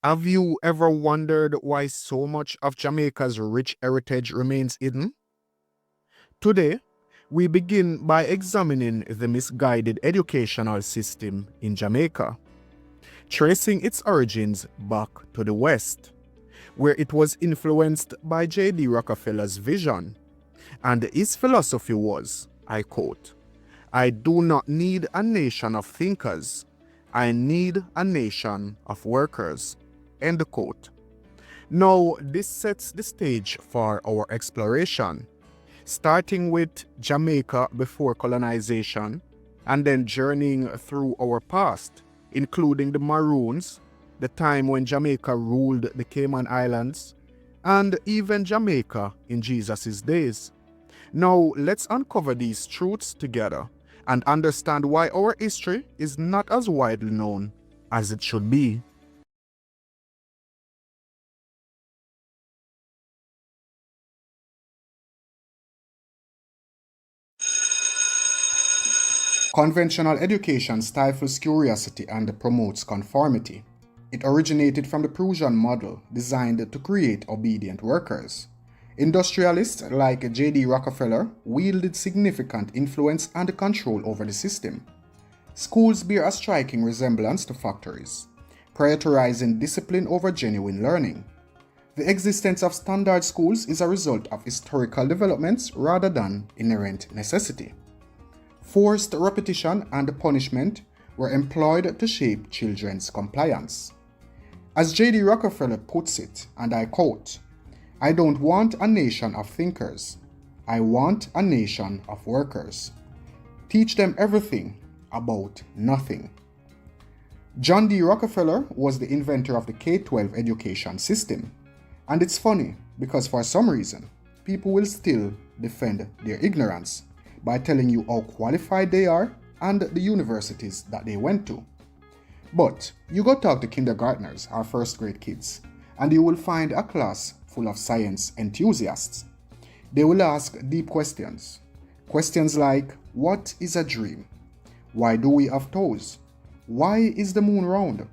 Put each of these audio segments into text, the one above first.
Have you ever wondered why so much of Jamaica's rich heritage remains hidden? Today, we begin by examining the misguided educational system in Jamaica, tracing its origins back to the West, where it was influenced by J.D. Rockefeller's vision. And his philosophy was, I quote, "I do not need a nation of thinkers, I need a nation of workers." End quote. Now, this sets the stage for our exploration, starting with Jamaica before colonization and then journeying through our past, including the Maroons, the time when Jamaica ruled the Cayman Islands, and even Jamaica in Jesus' days. Now, let's uncover these truths together and understand why our history is not as widely known as it should be. Conventional education stifles curiosity and promotes conformity. It originated from the Prussian model designed to create obedient workers. Industrialists like J.D. Rockefeller wielded significant influence and control over the system. Schools bear a striking resemblance to factories, prioritizing discipline over genuine learning. The existence of standard schools is a result of historical developments rather than inherent necessity. Forced repetition and punishment were employed to shape children's compliance. As J.D. Rockefeller puts it, and I quote, "I don't want a nation of thinkers. I want a nation of workers. Teach them everything about nothing." John D. Rockefeller was the inventor of the K-12 education system. And it's funny because for some reason, people will still defend their ignorance by telling you how qualified they are and the universities that they went to. But you go talk to kindergartners or first grade kids, and you will find a class full of science enthusiasts. They will ask deep questions. Questions like, what is a dream? Why do we have toes? Why is the moon round?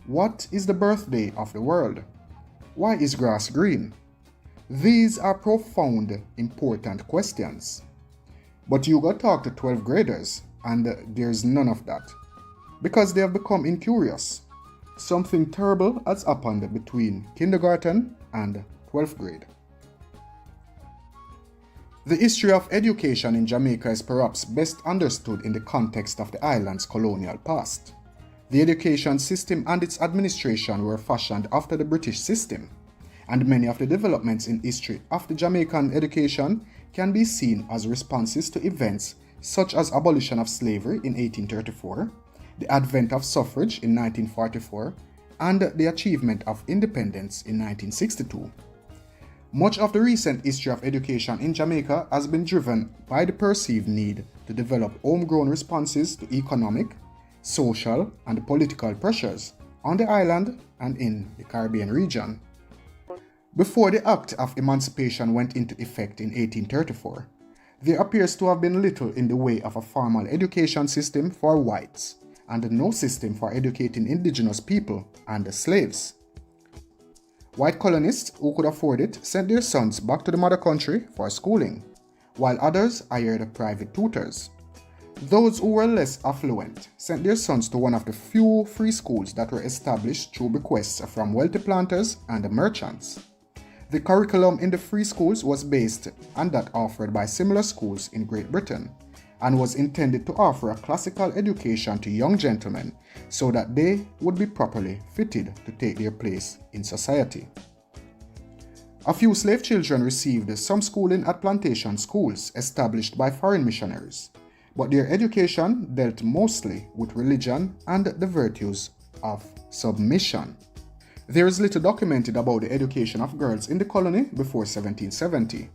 What is the birthday of the world? Why is grass green? These are profound, important questions. But you go talk to 12th graders and there's none of that. Because they have become incurious. Something terrible has happened between kindergarten and 12th grade. The history of education in Jamaica is perhaps best understood in the context of the island's colonial past. The education system and its administration were fashioned after the British system, and many of the developments in history of the Jamaican education can be seen as responses to events such as abolition of slavery in 1834, the advent of suffrage in 1944, and the achievement of independence in 1962. Much of the recent history of education in Jamaica has been driven by the perceived need to develop homegrown responses to economic, social, and political pressures on the island and in the Caribbean region. Before the Act of Emancipation went into effect in 1834, there appears to have been little in the way of a formal education system for whites, and no system for educating indigenous people and slaves. White colonists who could afford it sent their sons back to the mother country for schooling, while others hired private tutors. Those who were less affluent sent their sons to one of the few free schools that were established through bequests from wealthy planters and merchants. The curriculum in the free schools was based on that offered by similar schools in Great Britain, and was intended to offer a classical education to young gentlemen so that they would be properly fitted to take their place in society. A few slave children received some schooling at plantation schools established by foreign missionaries, but their education dealt mostly with religion and the virtues of submission. There is little documented about the education of girls in the colony before 1770,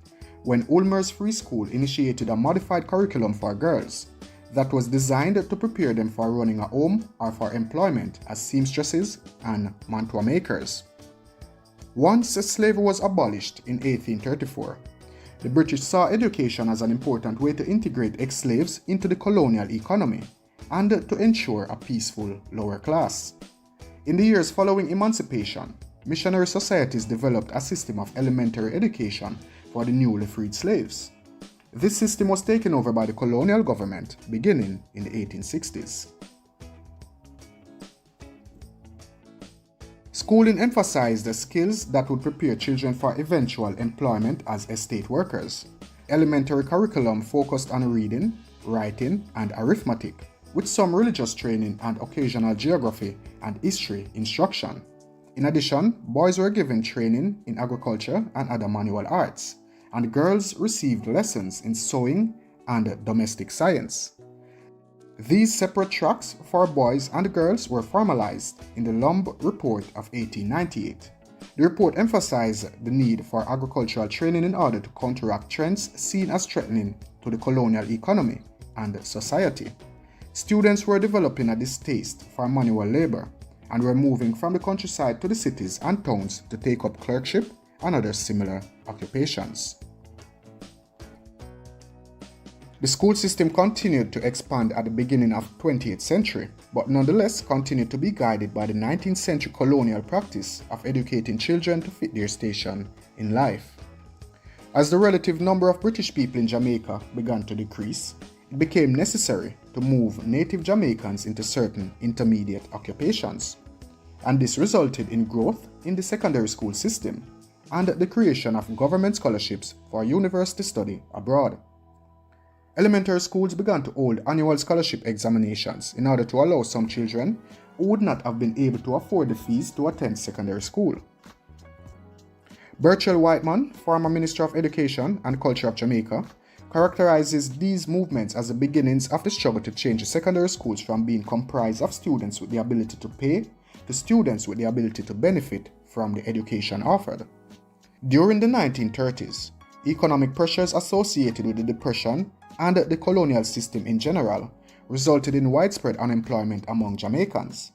when Ulmer's Free School initiated a modified curriculum for girls that was designed to prepare them for running a home or for employment as seamstresses and mantua makers. Once slavery was abolished in 1834, the British saw education as an important way to integrate ex-slaves into the colonial economy and to ensure a peaceful lower class. In the years following emancipation, missionary societies developed a system of elementary education for the newly freed slaves. This system was taken over by the colonial government beginning in the 1860s. Schooling emphasized the skills that would prepare children for eventual employment as estate workers. Elementary curriculum focused on reading, writing, and arithmetic, with some religious training and occasional geography and history instruction. In addition, boys were given training in agriculture and other manual arts, and girls received lessons in sewing and domestic science. These separate tracks for boys and girls were formalized in the Lumb Report of 1898. The report emphasized the need for agricultural training in order to counteract trends seen as threatening to the colonial economy and society. Students were developing a distaste for manual labor and were moving from the countryside to the cities and towns to take up clerkship and other similar occupations. The school system continued to expand at the beginning of the 20th century, but nonetheless continued to be guided by the 19th century colonial practice of educating children to fit their station in life. As the relative number of British people in Jamaica began to decrease, it became necessary to move native Jamaicans into certain intermediate occupations, and this resulted in growth in the secondary school system and the creation of government scholarships for university study abroad. Elementary schools began to hold annual scholarship examinations in order to allow some children who would not have been able to afford the fees to attend secondary school. Burchell Whiteman, former Minister of Education and Culture of Jamaica, characterizes these movements as the beginnings of the struggle to change the secondary schools from being comprised of students with the ability to pay to students with the ability to benefit from the education offered. During the 1930s, economic pressures associated with the Depression and the colonial system in general resulted in widespread unemployment among Jamaicans.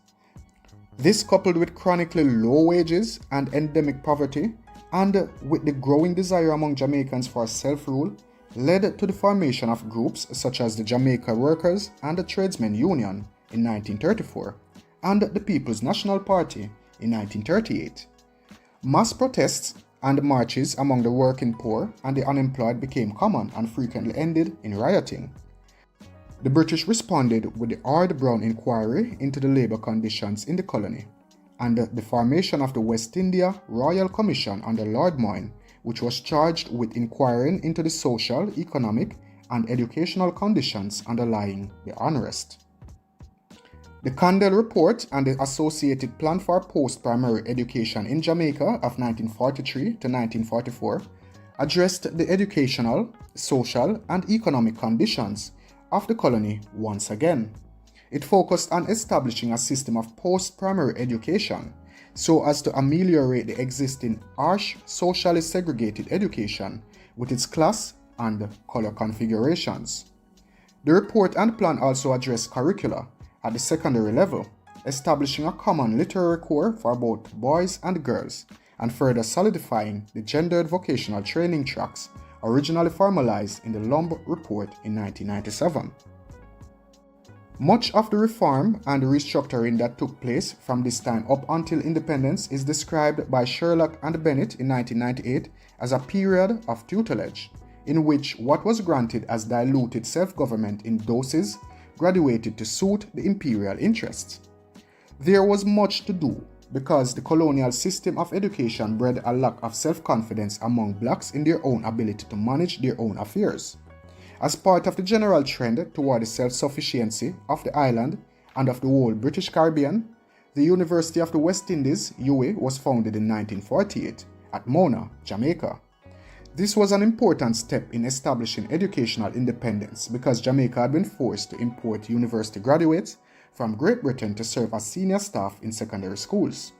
This, coupled with chronically low wages and endemic poverty, and with the growing desire among Jamaicans for self-rule, led to the formation of groups such as the Jamaica Workers and the Tradesmen Union in 1934 and the People's National Party in 1938. Mass protests and marches among the working poor and the unemployed became common and frequently ended in rioting. The British responded with the Ard-Brown Inquiry into the labour conditions in the colony, and the formation of the West India Royal Commission under Lord Moyne, which was charged with inquiring into the social, economic, and educational conditions underlying the unrest. The Condell Report and the associated Plan for Post-Primary Education in Jamaica of 1943 to 1944 addressed the educational, social, and economic conditions of the colony once again. It focused on establishing a system of post-primary education so as to ameliorate the existing harsh, socially segregated education with its class and color configurations. The report and plan also addressed curricula at the secondary level, establishing a common literary core for both boys and girls, and further solidifying the gendered vocational training tracks originally formalized in the Lumb Report in 1997. Much of the reform and restructuring that took place from this time up until independence is described by Sherlock and Bennett in 1998 as a period of tutelage, in which what was granted as diluted self-government in doses graduated to suit the imperial interests. There was much to do because the colonial system of education bred a lack of self-confidence among blacks in their own ability to manage their own affairs. As part of the general trend toward the self-sufficiency of the island and of the whole British Caribbean, the University of the West Indies, UWI, was founded in 1948 at Mona, Jamaica. This was an important step in establishing educational independence because Jamaica had been forced to import university graduates from Great Britain to serve as senior staff in secondary schools.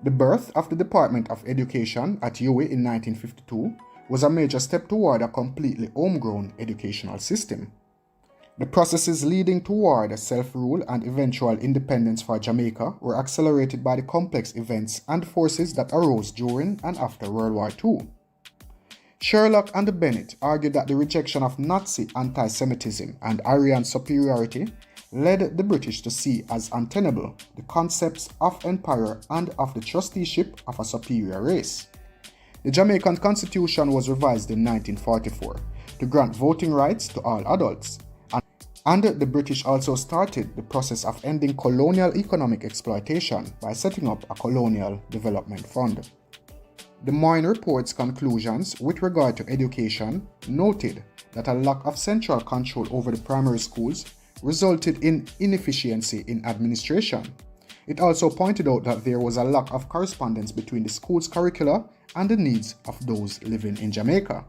The birth of the Department of Education at UWI in 1952 was a major step toward a completely homegrown educational system. The processes leading toward self-rule and eventual independence for Jamaica were accelerated by the complex events and forces that arose during and after World War II. Sherlock and Bennett argued that the rejection of Nazi anti-Semitism and Aryan superiority led the British to see as untenable the concepts of empire and of the trusteeship of a superior race. The Jamaican Constitution was revised in 1944 to grant voting rights to all adults, and the British also started the process of ending colonial economic exploitation by setting up a colonial development fund. The Maroon report's conclusions with regard to education noted that a lack of central control over the primary schools resulted in inefficiency in administration. It also pointed out that there was a lack of correspondence between the school's curricula and the needs of those living in Jamaica.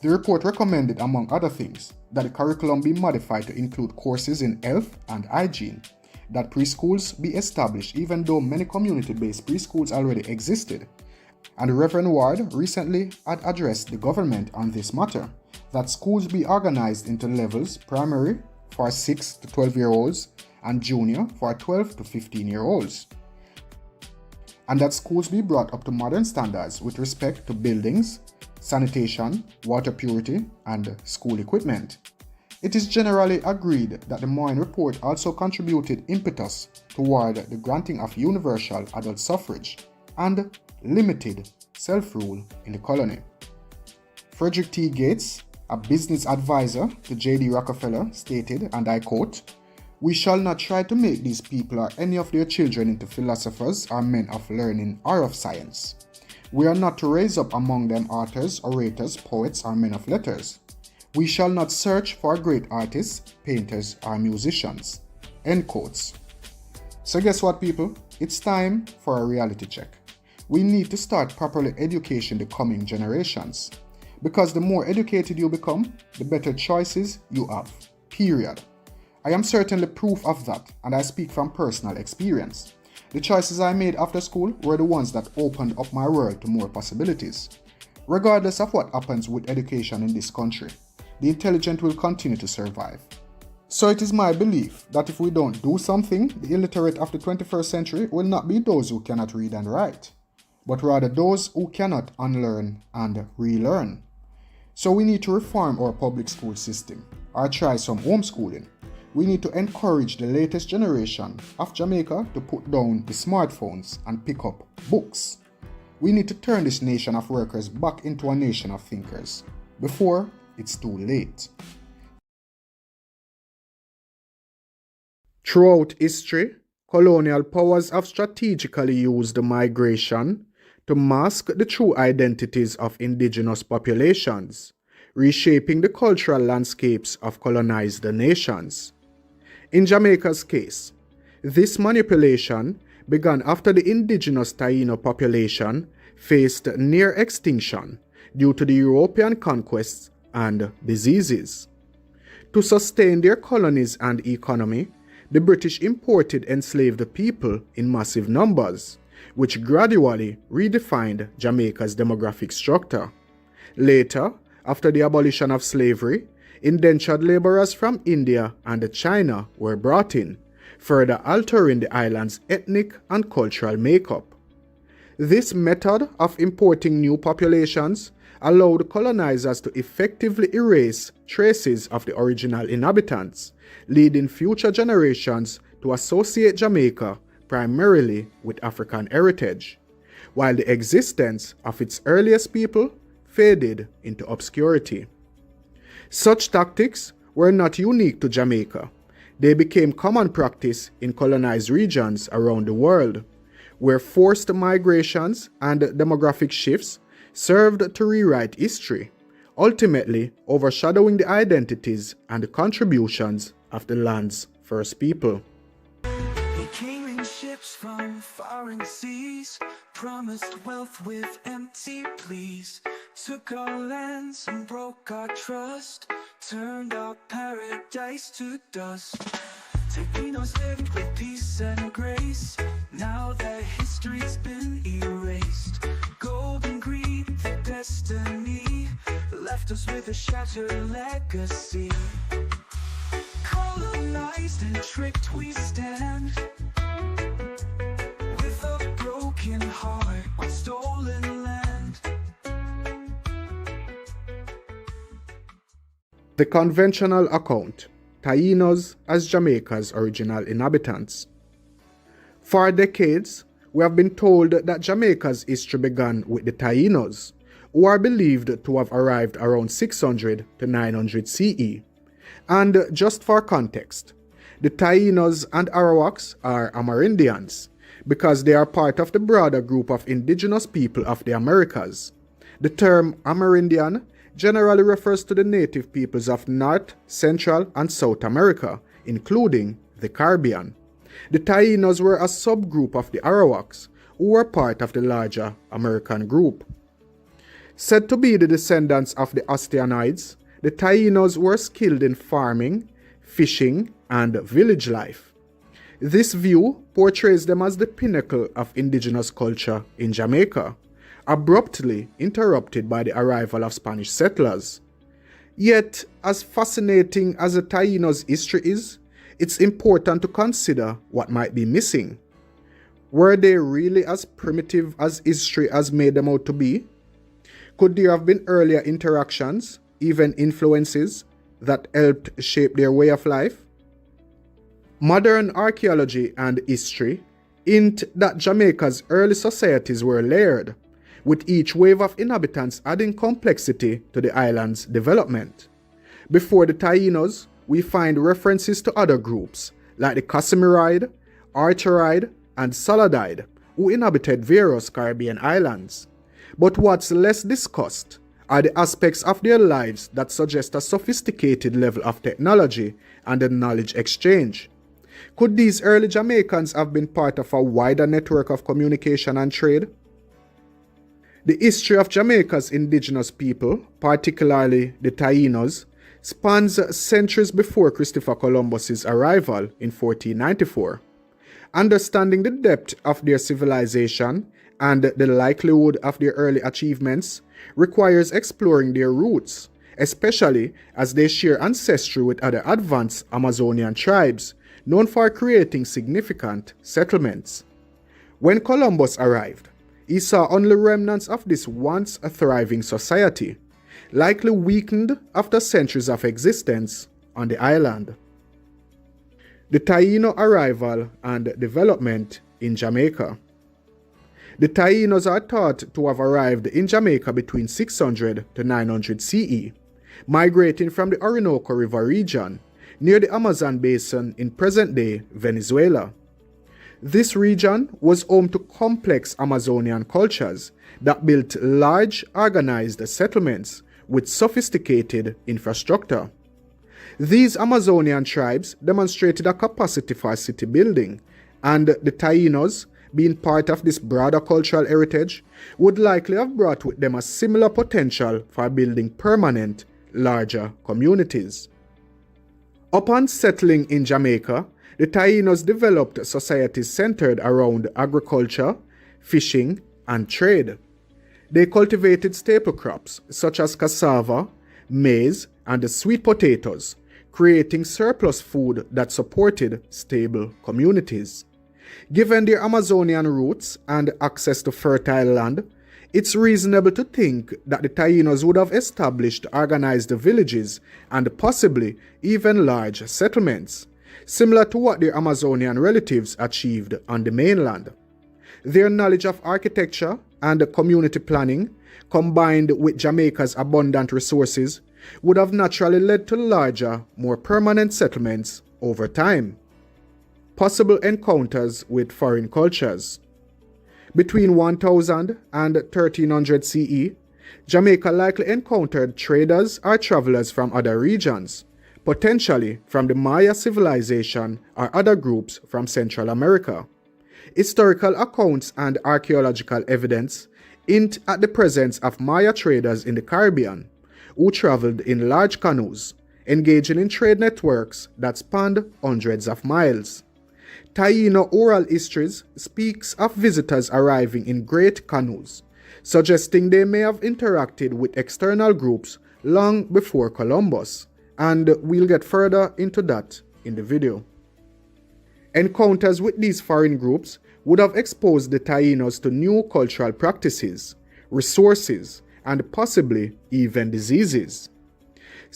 The report recommended, among other things, that the curriculum be modified to include courses in health and hygiene, that preschools be established even though many community-based preschools already existed, and the Reverend Ward recently had addressed the government on this matter, that schools be organized into levels: primary for 6 to 12-year-olds and junior for 12 to 15-year-olds, and that schools be brought up to modern standards with respect to buildings, sanitation, water purity, and school equipment. It is generally agreed that the Maroon report also contributed impetus toward the granting of universal adult suffrage and limited self-rule in the colony. Frederick T. Gates, a business advisor to J.D. Rockefeller, stated, and I quote, "We shall not try to make these people or any of their children into philosophers or men of learning or of science. We are not to raise up among them authors, orators, poets, or men of letters. We shall not search for great artists, painters, or musicians." End quotes. So guess what, people? It's time for a reality check. We need to start properly educating the coming generations. Because the more educated you become, the better choices you have. Period. I am certainly proof of that, and I speak from personal experience. The choices I made after school were the ones that opened up my world to more possibilities. Regardless of what happens with education in this country, the intelligent will continue to survive. So it is my belief that if we don't do something, the illiterate of the 21st century will not be those who cannot read and write, but rather those who cannot unlearn and relearn. So we need to reform our public school system, or try some homeschooling. We need to encourage the latest generation of Jamaica to put down the smartphones and pick up books. We need to turn this nation of workers back into a nation of thinkers before it's too late. Throughout history, colonial powers have strategically used migration to mask the true identities of indigenous populations, reshaping the cultural landscapes of colonized nations. In Jamaica's case, this manipulation began after the indigenous Taíno population faced near extinction due to the European conquests and diseases. To sustain their colonies and economy, the British imported enslaved people in massive numbers, which gradually redefined Jamaica's demographic structure. Later, after the abolition of slavery, indentured laborers from India and China were brought in, further altering the island's ethnic and cultural makeup. This method of importing new populations allowed colonizers to effectively erase traces of the original inhabitants, leading future generations to associate Jamaica primarily with African heritage, while the existence of its earliest people faded into obscurity. Such tactics were not unique to Jamaica. They became common practice in colonized regions around the world, where forced migrations and demographic shifts served to rewrite history, ultimately overshadowing the identities and contributions of the land's first people. They came in ships from foreign seas, promised wealth with empty pleas, took our lands and broke our trust, turned our paradise to dust. Taínos lived with peace and grace, now their history's been erased. Gold and greed, their destiny, left us with a shattered legacy. Colonized and tricked we stand, with a broken heart on stolen land. The conventional account Taínos as Jamaica's original inhabitants. For decades, we have been told that Jamaica's history began with the Taínos, who are believed to have arrived around 600 to 900 CE. And just for context, the Taínos and Arawaks are Amerindians because they are part of the broader group of indigenous people of the Americas. The term Amerindian generally refers to the native peoples of North, Central, and South America, including the Caribbean. The Taínos were a subgroup of the Arawaks, who were part of the larger American group. Said to be the descendants of the Osteanoids, the Taínos were skilled in farming, fishing, and village life. This view portrays them as the pinnacle of indigenous culture in Jamaica, abruptly interrupted by the arrival of Spanish settlers. Yet, as fascinating as the Taínos' history is, it's important to consider what might be missing. Were they really as primitive as history has made them out to be? Could there have been earlier interactions, even influences, that helped shape their way of life? Modern archaeology and history hint that Jamaica's early societies were layered, with each wave of inhabitants adding complexity to the island's development. Before the Taínos, we find references to other groups, like the Casimiride, Archaic, and Saladide, who inhabited various Caribbean islands. But what's less discussed are the aspects of their lives that suggest a sophisticated level of technology and a knowledge exchange. Could these early Jamaicans have been part of a wider network of communication and trade? The history of Jamaica's indigenous people, particularly the Taínos, spans centuries before Christopher Columbus's arrival in 1494. Understanding the depth of their civilization and the likelihood of their early achievements requires exploring their roots, especially as they share ancestry with other advanced Amazonian tribes known for creating significant settlements. When Columbus arrived, he saw only remnants of this once thriving society, likely weakened after centuries of existence on the island. The Taíno arrival and development in Jamaica. The Taínos are thought to have arrived in Jamaica between 600 to 900 CE, migrating from the Orinoco River region near the Amazon basin in present-day Venezuela. This region was home to complex Amazonian cultures that built large, organized settlements with sophisticated infrastructure. These Amazonian tribes demonstrated a capacity for city building, and the Taínos, being part of this broader cultural heritage, would likely have brought with them a similar potential for building permanent, larger communities. Upon settling in Jamaica, the Taínos developed societies centered around agriculture, fishing, and trade. They cultivated staple crops such as cassava, maize, and sweet potatoes, creating surplus food that supported stable communities. Given their Amazonian roots and access to fertile land, it's reasonable to think that the Taínos would have established organized villages and possibly even large settlements, similar to what their Amazonian relatives achieved on the mainland. Their knowledge of architecture and community planning, combined with Jamaica's abundant resources, would have naturally led to larger, more permanent settlements over time. Possible encounters with foreign cultures. Between 1000 and 1300 CE, Jamaica likely encountered traders or travelers from other regions, potentially from the Maya civilization or other groups from Central America. Historical accounts and archaeological evidence hint at the presence of Maya traders in the Caribbean, who traveled in large canoes, engaging in trade networks that spanned hundreds of miles. Taíno oral histories speaks of visitors arriving in great canoes, suggesting they may have interacted with external groups long before Columbus, and we'll get further into that in the video. Encounters with these foreign groups would have exposed the Taínos to new cultural practices, resources, and possibly even diseases.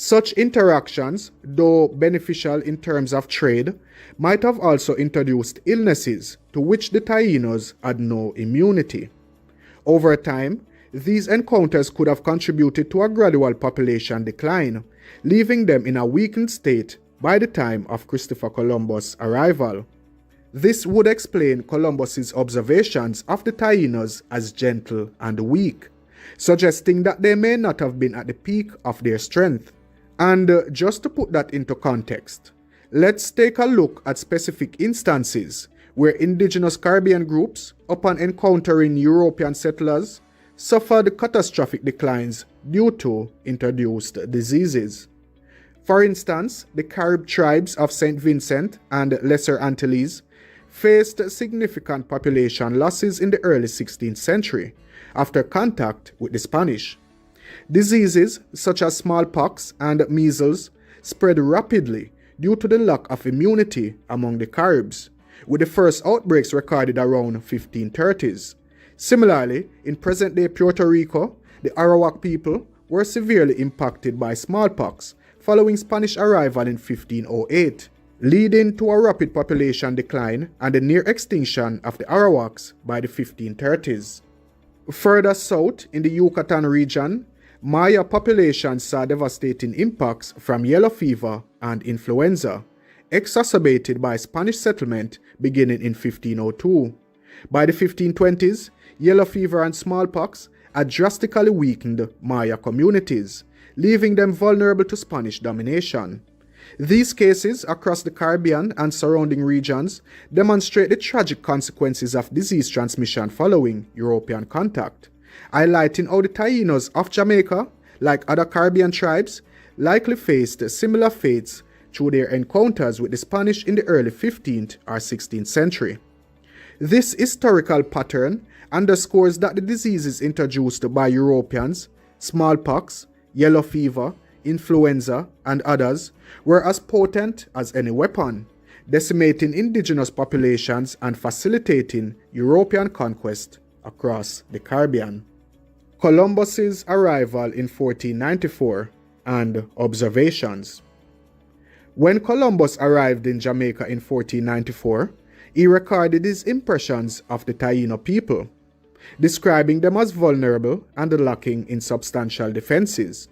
Such interactions, though beneficial in terms of trade, might have also introduced illnesses to which the Taínos had no immunity. Over time, these encounters could have contributed to a gradual population decline, leaving them in a weakened state by the time of Christopher Columbus' arrival. This would explain Columbus's observations of the Taínos as gentle and weak, suggesting that they may not have been at the peak of their strength. And just to put that into context, let's take a look at specific instances where indigenous Caribbean groups, upon encountering European settlers, suffered catastrophic declines due to introduced diseases. For instance, the Carib tribes of St. Vincent and Lesser Antilles faced significant population losses in the early 16th century after contact with the Spanish. Diseases such as smallpox and measles spread rapidly due to the lack of immunity among the Caribs, with the first outbreaks recorded around 1530s. Similarly, in present-day Puerto Rico, the Arawak people were severely impacted by smallpox following Spanish arrival in 1508, leading to a rapid population decline and the near extinction of the Arawaks by the 1530s. Further south in the Yucatan region, Maya populations saw devastating impacts from yellow fever and influenza, exacerbated by Spanish settlement beginning in 1502. By the 1520s, yellow fever and smallpox had drastically weakened Maya communities, leaving them vulnerable to Spanish domination. These cases across the Caribbean and surrounding regions demonstrate the tragic consequences of disease transmission following European contact, highlighting how the Taínos of Jamaica, like other Caribbean tribes, likely faced similar fates through their encounters with the Spanish in the early 15th or 16th century. This historical pattern underscores that the diseases introduced by Europeans, smallpox, yellow fever, influenza, and others, were as potent as any weapon, decimating indigenous populations and facilitating European conquest across the Caribbean. Columbus's arrival in 1494 and observations. When Columbus arrived in Jamaica in 1494, he recorded his impressions of the Taíno people, describing them as vulnerable and lacking in substantial defenses.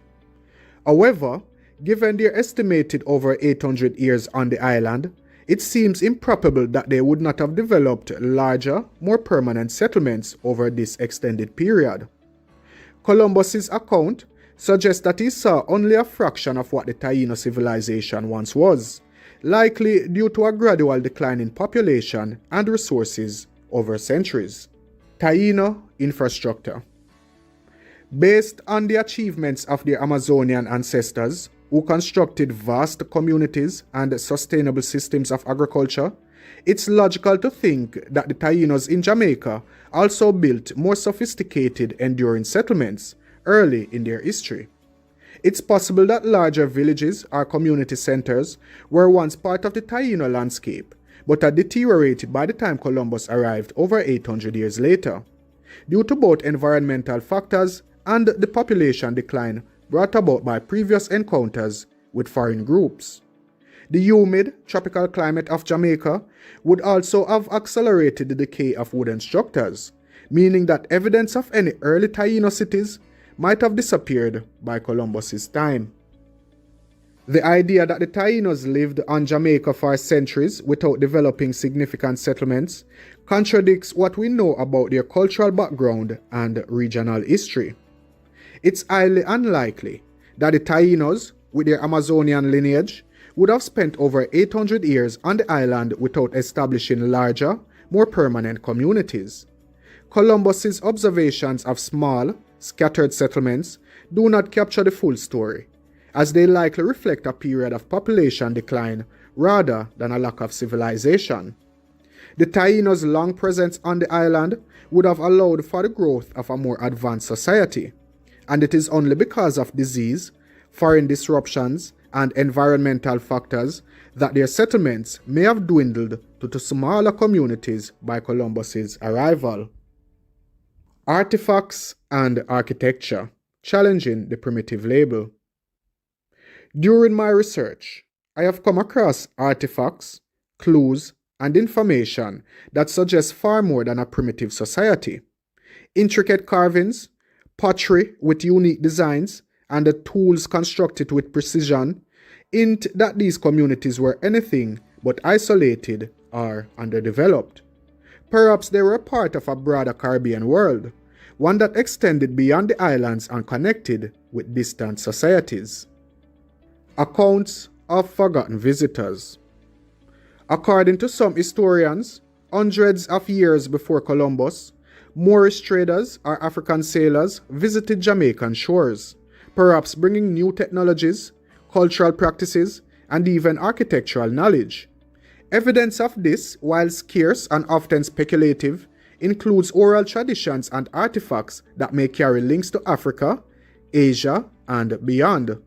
However, given their estimated over 800 years on the island, it seems improbable that they would not have developed larger, more permanent settlements over this extended period. Columbus's account suggests that he saw only a fraction of what the Taíno civilization once was, likely due to a gradual decline in population and resources over centuries. Taíno infrastructure. Based on the achievements of their Amazonian ancestors, who constructed vast communities and sustainable systems of agriculture, it's logical to think that the Taínos in Jamaica also built more sophisticated, enduring settlements early in their history. It's possible that larger villages or community centers were once part of the Taíno landscape, but had deteriorated by the time Columbus arrived over 800 years later, due to both environmental factors and the population decline brought about by previous encounters with foreign groups. The humid, tropical climate of Jamaica would also have accelerated the decay of wooden structures, meaning that evidence of any early Taíno cities might have disappeared by Columbus's time. The idea that the Taínos lived on Jamaica for centuries without developing significant settlements contradicts what we know about their cultural background and regional history. It's highly unlikely that the Taínos, with their Amazonian lineage, would have spent over 800 years on the island without establishing larger, more permanent communities. Columbus's observations of small, scattered settlements do not capture the full story, as they likely reflect a period of population decline rather than a lack of civilization. The Taínos' long presence on the island would have allowed for the growth of a more advanced society, and it is only because of disease, foreign disruptions, and environmental factors that their settlements may have dwindled to smaller communities by Columbus's arrival. Artifacts and architecture, challenging the primitive label. During my research, I have come across artifacts, clues, and information that suggest far more than a primitive society. Intricate carvings, pottery with unique designs, and the tools constructed with precision hint that these communities were anything but isolated or underdeveloped. Perhaps they were part of a broader Caribbean world, one that extended beyond the islands and connected with distant societies. Accounts of forgotten visitors. According to some historians, hundreds of years before Columbus, Moorish traders or African sailors visited Jamaican shores, perhaps bringing new technologies, cultural practices, and even architectural knowledge. Evidence of this, while scarce and often speculative, includes oral traditions and artifacts that may carry links to Africa, Asia, and beyond.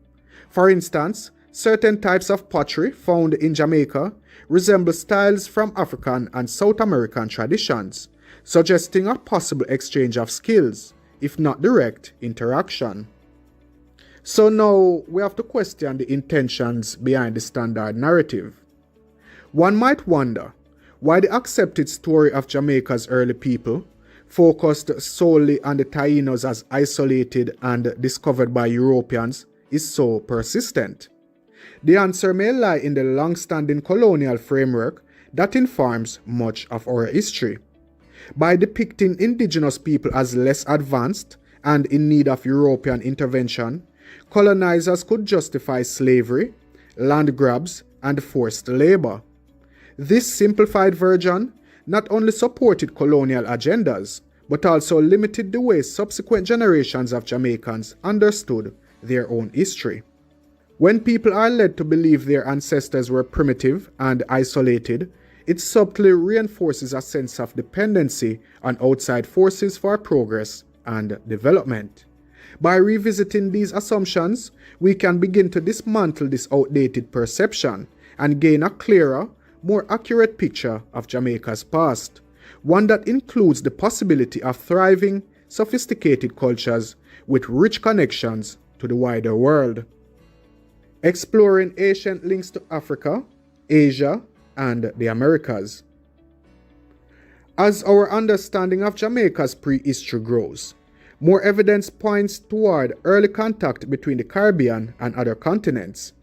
For instance, certain types of pottery found in Jamaica resemble styles from African and South American traditions, suggesting a possible exchange of skills, if not direct interaction. So now we have to question the intentions behind the standard narrative. One might wonder why the accepted story of Jamaica's early people, focused solely on the Taínos as isolated and discovered by Europeans, is so persistent. The answer may lie in the long-standing colonial framework that informs much of our history. By depicting indigenous people as less advanced and in need of European intervention, colonizers could justify slavery, land grabs, and forced labor. This simplified version not only supported colonial agendas, but also limited the way subsequent generations of Jamaicans understood their own history. When people are led to believe their ancestors were primitive and isolated, it subtly reinforces a sense of dependency on outside forces for progress and development. By revisiting these assumptions, we can begin to dismantle this outdated perception and gain a clearer, more accurate picture of Jamaica's past, one that includes the possibility of thriving, sophisticated cultures with rich connections to the wider world. Exploring ancient links to Africa, Asia, and the Americas. As our understanding of Jamaica's prehistory grows, more evidence points toward early contact between the Caribbean and other continents.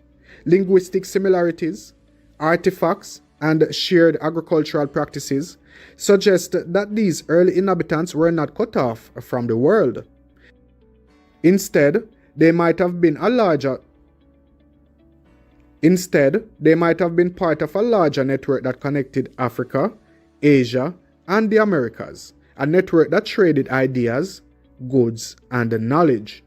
Linguistic similarities, artifacts, and shared agricultural practices suggest that these early inhabitants were not cut off from the world. Instead, they might have been part of a larger network that connected Africa, Asia, and the Americas, a network that traded ideas, goods, and knowledge.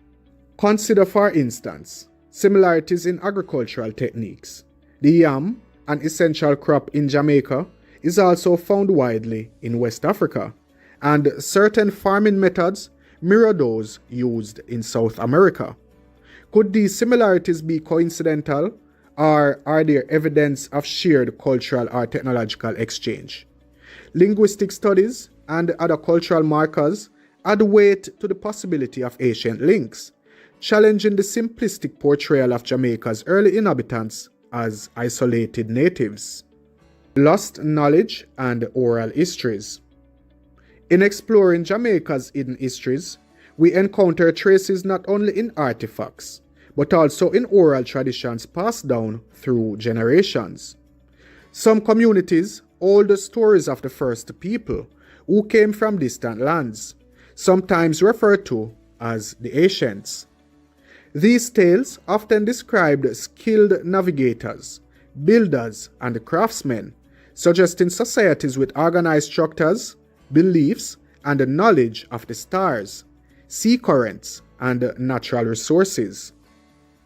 Consider, for instance, similarities in agricultural techniques. The yam, an essential crop in Jamaica, is also found widely in West Africa, and certain farming methods mirror those used in South America. Could these similarities be coincidental, or are there evidence of shared cultural or technological exchange? Linguistic studies and other cultural markers add weight to the possibility of ancient links, challenging the simplistic portrayal of Jamaica's early inhabitants as isolated natives. Lost knowledge and oral histories. In exploring Jamaica's hidden histories, we encounter traces not only in artifacts, but also in oral traditions passed down through generations. Some communities hold the stories of the first people who came from distant lands, sometimes referred to as the ancients. These tales often described skilled navigators, builders, and craftsmen, suggesting societies with organized structures, beliefs, and a knowledge of the stars, sea currents, and natural resources.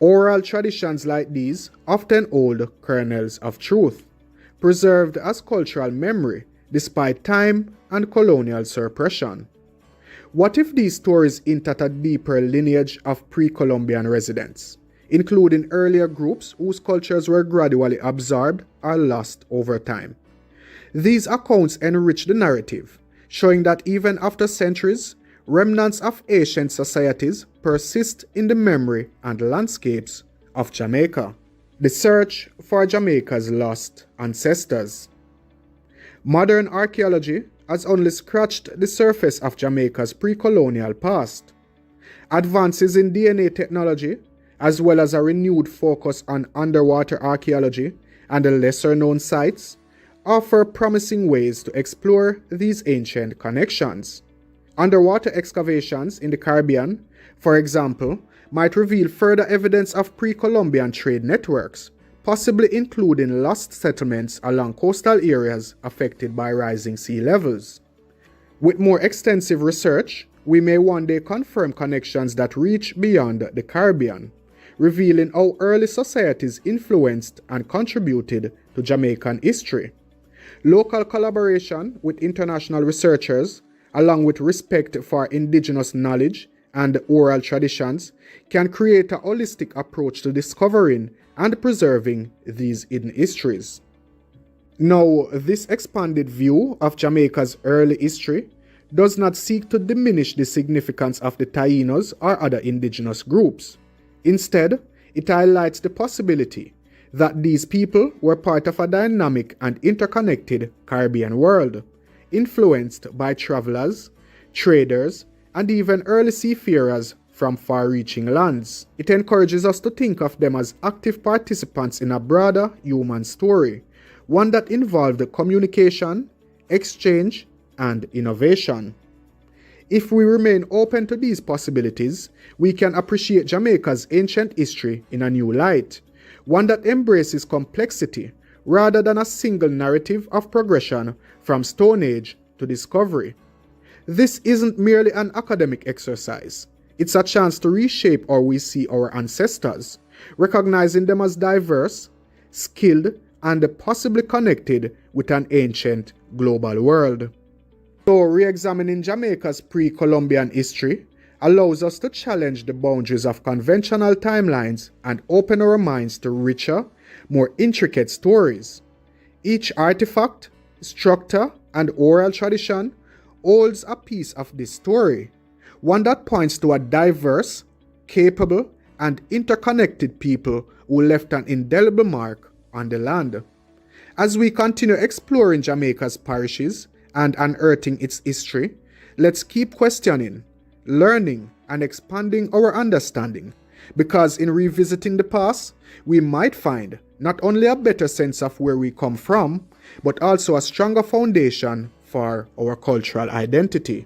Oral traditions like these often hold kernels of truth, preserved as cultural memory despite time and colonial suppression. What if these stories hint at a deeper lineage of pre-Columbian residents, including earlier groups whose cultures were gradually absorbed or lost over time? These accounts enrich the narrative, showing that even after centuries, remnants of ancient societies persist in the memory and landscapes of Jamaica. The search for Jamaica's lost ancestors. Modern archaeology has only scratched the surface of Jamaica's pre-colonial past. Advances in DNA technology, as well as a renewed focus on underwater archaeology and the lesser-known sites, offer promising ways to explore these ancient connections. Underwater excavations in the Caribbean, for example, might reveal further evidence of pre-Columbian trade networks, possibly including lost settlements along coastal areas affected by rising sea levels. With more extensive research, we may one day confirm connections that reach beyond the Caribbean, revealing how early societies influenced and contributed to Jamaican history. Local collaboration with international researchers, along with respect for indigenous knowledge and oral traditions, can create a holistic approach to discovering and preserving these hidden histories. Now, this expanded view of Jamaica's early history does not seek to diminish the significance of the Taínos or other indigenous groups. Instead, it highlights the possibility that these people were part of a dynamic and interconnected Caribbean world, influenced by travelers, traders, and even early seafarers from far-reaching lands. It encourages us to think of them as active participants in a broader human story, one that involved communication, exchange, and innovation. If we remain open to these possibilities, we can appreciate Jamaica's ancient history in a new light, one that embraces complexity rather than a single narrative of progression from Stone Age to discovery. This isn't merely an academic exercise. It's a chance to reshape how we see our ancestors, recognizing them as diverse, skilled, and possibly connected with an ancient global world. So, re-examining Jamaica's pre-Columbian history allows us to challenge the boundaries of conventional timelines and open our minds to richer, more intricate stories. Each artifact, structure, and oral tradition holds a piece of this story, one that points to a diverse, capable, and interconnected people who left an indelible mark on the land. As we continue exploring Jamaica's parishes and unearthing its history, let's keep questioning, learning, and expanding our understanding, because in revisiting the past, we might find not only a better sense of where we come from, but also a stronger foundation for our cultural identity.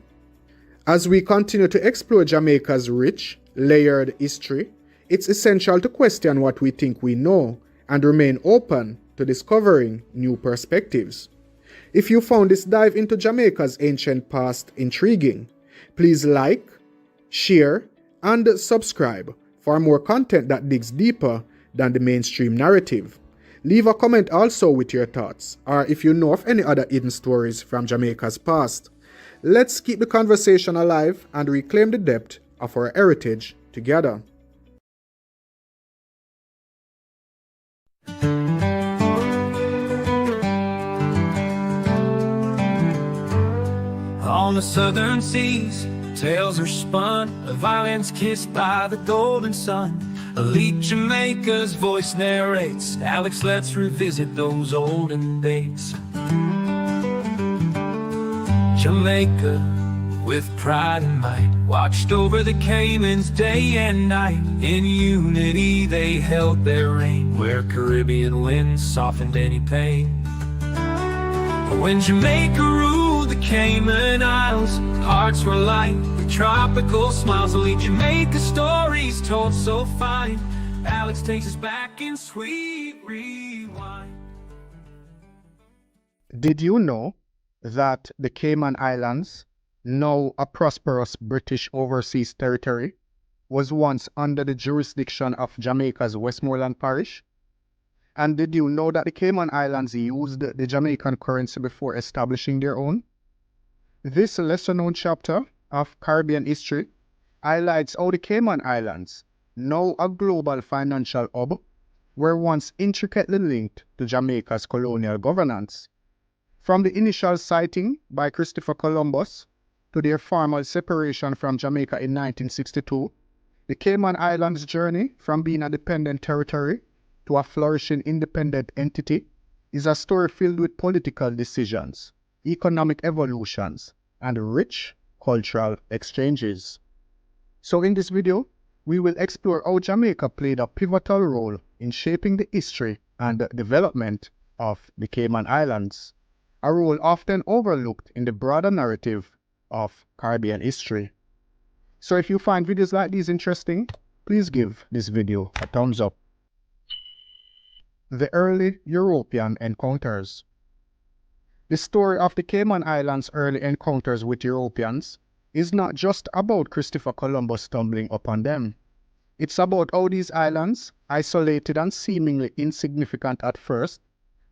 As we continue to explore Jamaica's rich, layered history, it's essential to question what we think we know and remain open to discovering new perspectives. If you found this dive into Jamaica's ancient past intriguing, please like, share, and subscribe for more content that digs deeper than the mainstream narrative. Leave a comment also with your thoughts, or if you know of any other hidden stories from Jamaica's past. Let's keep the conversation alive and reclaim the depth of our heritage together. On the southern seas, tales are spun of islands kissed by the golden sun. Elite Jamaica's voice narrates. Alex, let's revisit those olden days. Jamaica, with pride and might, watched over the Caymans day and night. In unity they held their reign, where Caribbean winds softened any pain. But when Jamaica ruled the Cayman Islands, hearts were light with tropical smiles. Only Jamaica stories told so fine. Alex takes us back in sweet rewind. Did you know that the Cayman Islands, now a prosperous British overseas territory, was once under the jurisdiction of Jamaica's Westmoreland Parish? And did you know that the Cayman Islands used the Jamaican currency before establishing their own? This lesser-known chapter of Caribbean history highlights how the Cayman Islands, now a global financial hub, were once intricately linked to Jamaica's colonial governance. From the initial sighting by Christopher Columbus to their formal separation from Jamaica in 1962, The Cayman Islands' journey from being a dependent territory to a flourishing independent entity is a story filled with political decisions, economic evolutions, and rich cultural exchanges. So in this video, we will explore how Jamaica played a pivotal role in shaping the history and development of the Cayman Islands, a role often overlooked in the broader narrative of Caribbean history. So if you find videos like these interesting, please give this video a thumbs up. The early European encounters. The story of the Cayman Islands' early encounters with Europeans is not just about Christopher Columbus stumbling upon them. It's about how these islands, isolated and seemingly insignificant at first,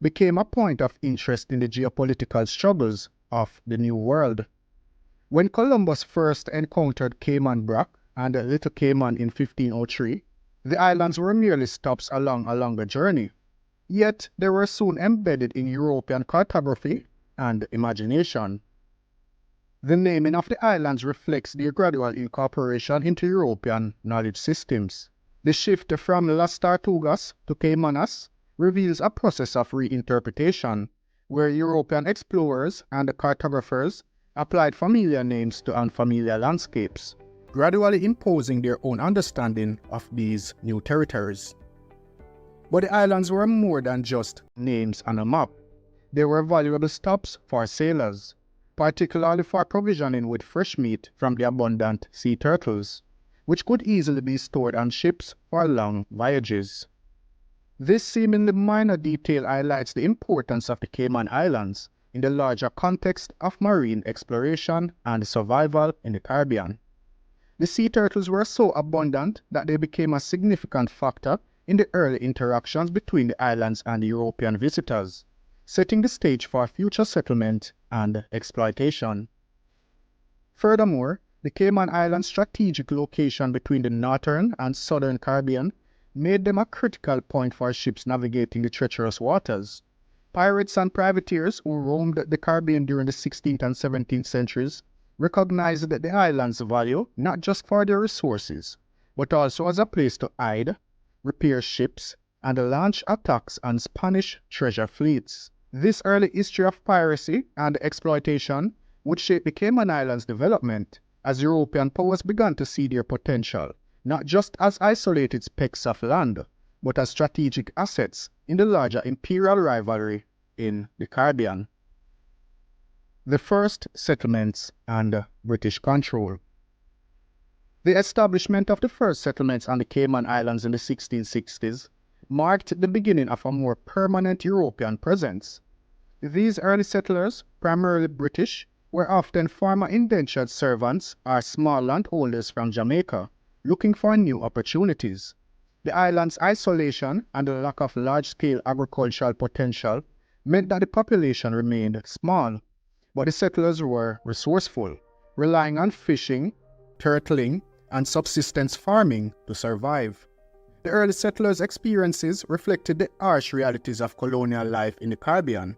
became a point of interest in the geopolitical struggles of the New World. When Columbus first encountered Cayman Brac and Little Cayman in 1503, the islands were merely stops along a longer journey. Yet they were soon embedded in European cartography and imagination. The naming of the islands reflects their gradual incorporation into European knowledge systems. The shift from Las Tortugas to Caymanas reveals a process of reinterpretation, where European explorers and cartographers applied familiar names to unfamiliar landscapes, gradually imposing their own understanding of these new territories. But the islands were more than just names on a map. They were valuable stops for sailors, particularly for provisioning with fresh meat from the abundant sea turtles, which could easily be stored on ships for long voyages. This seemingly minor detail highlights the importance of the Cayman Islands in the larger context of marine exploration and survival in the Caribbean. The sea turtles were so abundant that they became a significant factor in the early interactions between the islands and the European visitors, setting the stage for future settlement and exploitation. Furthermore, the Cayman Islands' strategic location between the northern and southern Caribbean made them a critical point for ships navigating the treacherous waters. Pirates and privateers who roamed the Caribbean during the 16th and 17th centuries recognized the island's value not just for their resources, but also as a place to hide, repair ships, and launch attacks on Spanish treasure fleets. This early history of piracy and exploitation would shape the Cayman Islands' development as European powers began to see their potential, not just as isolated specks of land, but as strategic assets in the larger imperial rivalry in the Caribbean. The first settlements and British control. The establishment of the first settlements on the Cayman Islands in the 1660s marked the beginning of a more permanent European presence. These early settlers, primarily British, were often former indentured servants or small landholders from Jamaica, looking for new opportunities. The island's isolation and the lack of large-scale agricultural potential meant that the population remained small, but the settlers were resourceful, relying on fishing, turtling, and subsistence farming to survive. The early settlers' experiences reflected the harsh realities of colonial life in the Caribbean,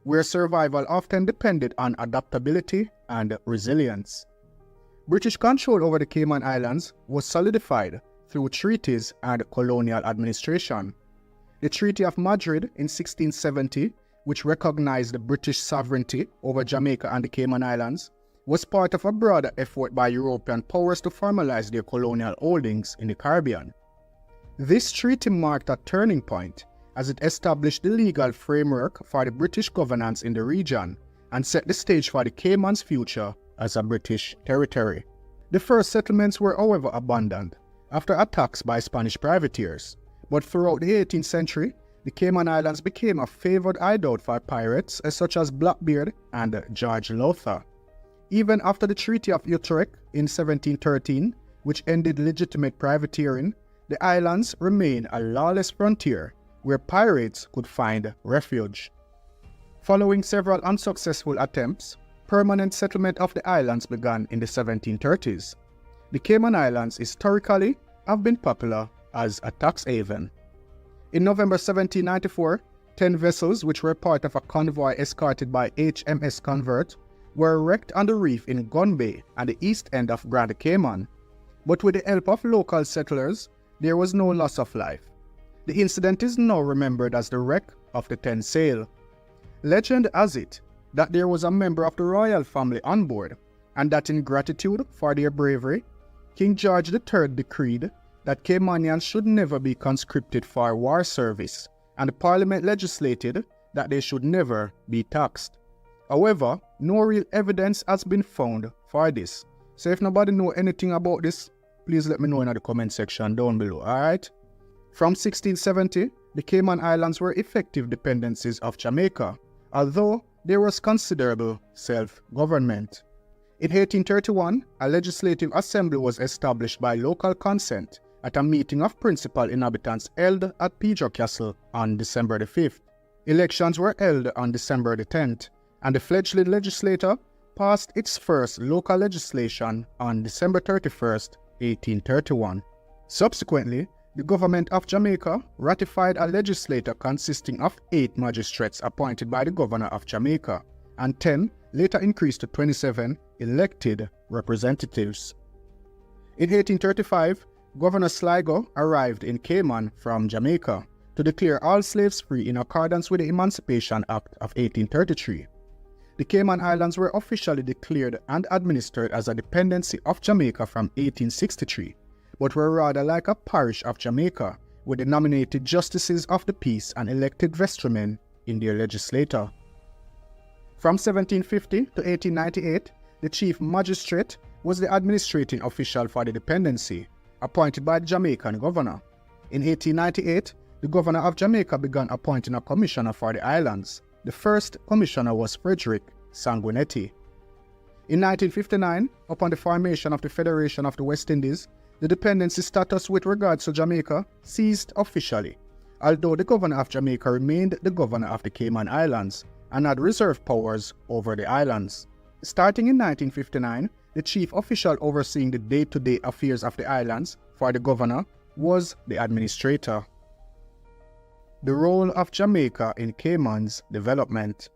where survival often depended on adaptability and resilience. British control over the Cayman Islands was solidified through treaties and colonial administration. The Treaty of Madrid in 1670, which recognized the British sovereignty over Jamaica and the Cayman Islands, was part of a broader effort by European powers to formalize their colonial holdings in the Caribbean. This treaty marked a turning point as it established the legal framework for the British governance in the region and set the stage for the Cayman's future as a British territory. The first settlements were, however, abandoned after attacks by Spanish privateers, but throughout the 18th century, the Cayman Islands became a favored hideout for pirates such as Blackbeard and George Lowther. Even after the Treaty of Utrecht in 1713, which ended legitimate privateering, the islands remained a lawless frontier where pirates could find refuge. Following several unsuccessful attempts, permanent settlement of the islands began in the 1730s. The Cayman Islands historically have been popular as a tax haven. In November 1794, 10 vessels which were part of a convoy escorted by HMS Convert were wrecked on the reef in Gun Bay at the east end of Grand Cayman. But with the help of local settlers, there was no loss of life. The incident is now remembered as the wreck of the 10 sail. Legend has it that there was a member of the royal family on board, and that in gratitude for their bravery, King George III decreed that Caymanians should never be conscripted for war service, and the Parliament legislated that they should never be taxed. However, no real evidence has been found for this. So if nobody know anything about this, please let me know in the comment section down below, alright? From 1670, the Cayman Islands were effective dependencies of Jamaica, although there was considerable self-government. In 1831, a legislative assembly was established by local consent at a meeting of principal inhabitants held at Pedro Castle on December the 5th. Elections were held on December the 10th, and the fledgling legislature passed its first local legislation on December 31st, 1831. Subsequently, the government of Jamaica ratified a legislature consisting of 8 magistrates appointed by the governor of Jamaica, and 10, later increased to 27, elected representatives. In 1835, Governor Sligo arrived in Cayman from Jamaica to declare all slaves free in accordance with the Emancipation Act of 1833. The Cayman Islands were officially declared and administered as a dependency of Jamaica from 1863, but were rather like a parish of Jamaica, with the nominated justices of the peace and elected vestrymen in their legislature. From 1750 to 1898, the chief magistrate was the administrating official for the dependency, appointed by the Jamaican governor. In 1898, the governor of Jamaica began appointing a commissioner for the islands. The first commissioner was Frederick Sanguinetti. In 1959, upon the formation of the Federation of the West Indies, the dependency status with regards to Jamaica ceased officially, although the governor of Jamaica remained the governor of the Cayman Islands and had reserved powers over the islands. Starting in 1959, the chief official overseeing the day-to-day affairs of the islands for the governor was the administrator. The role of Jamaica in Cayman's development.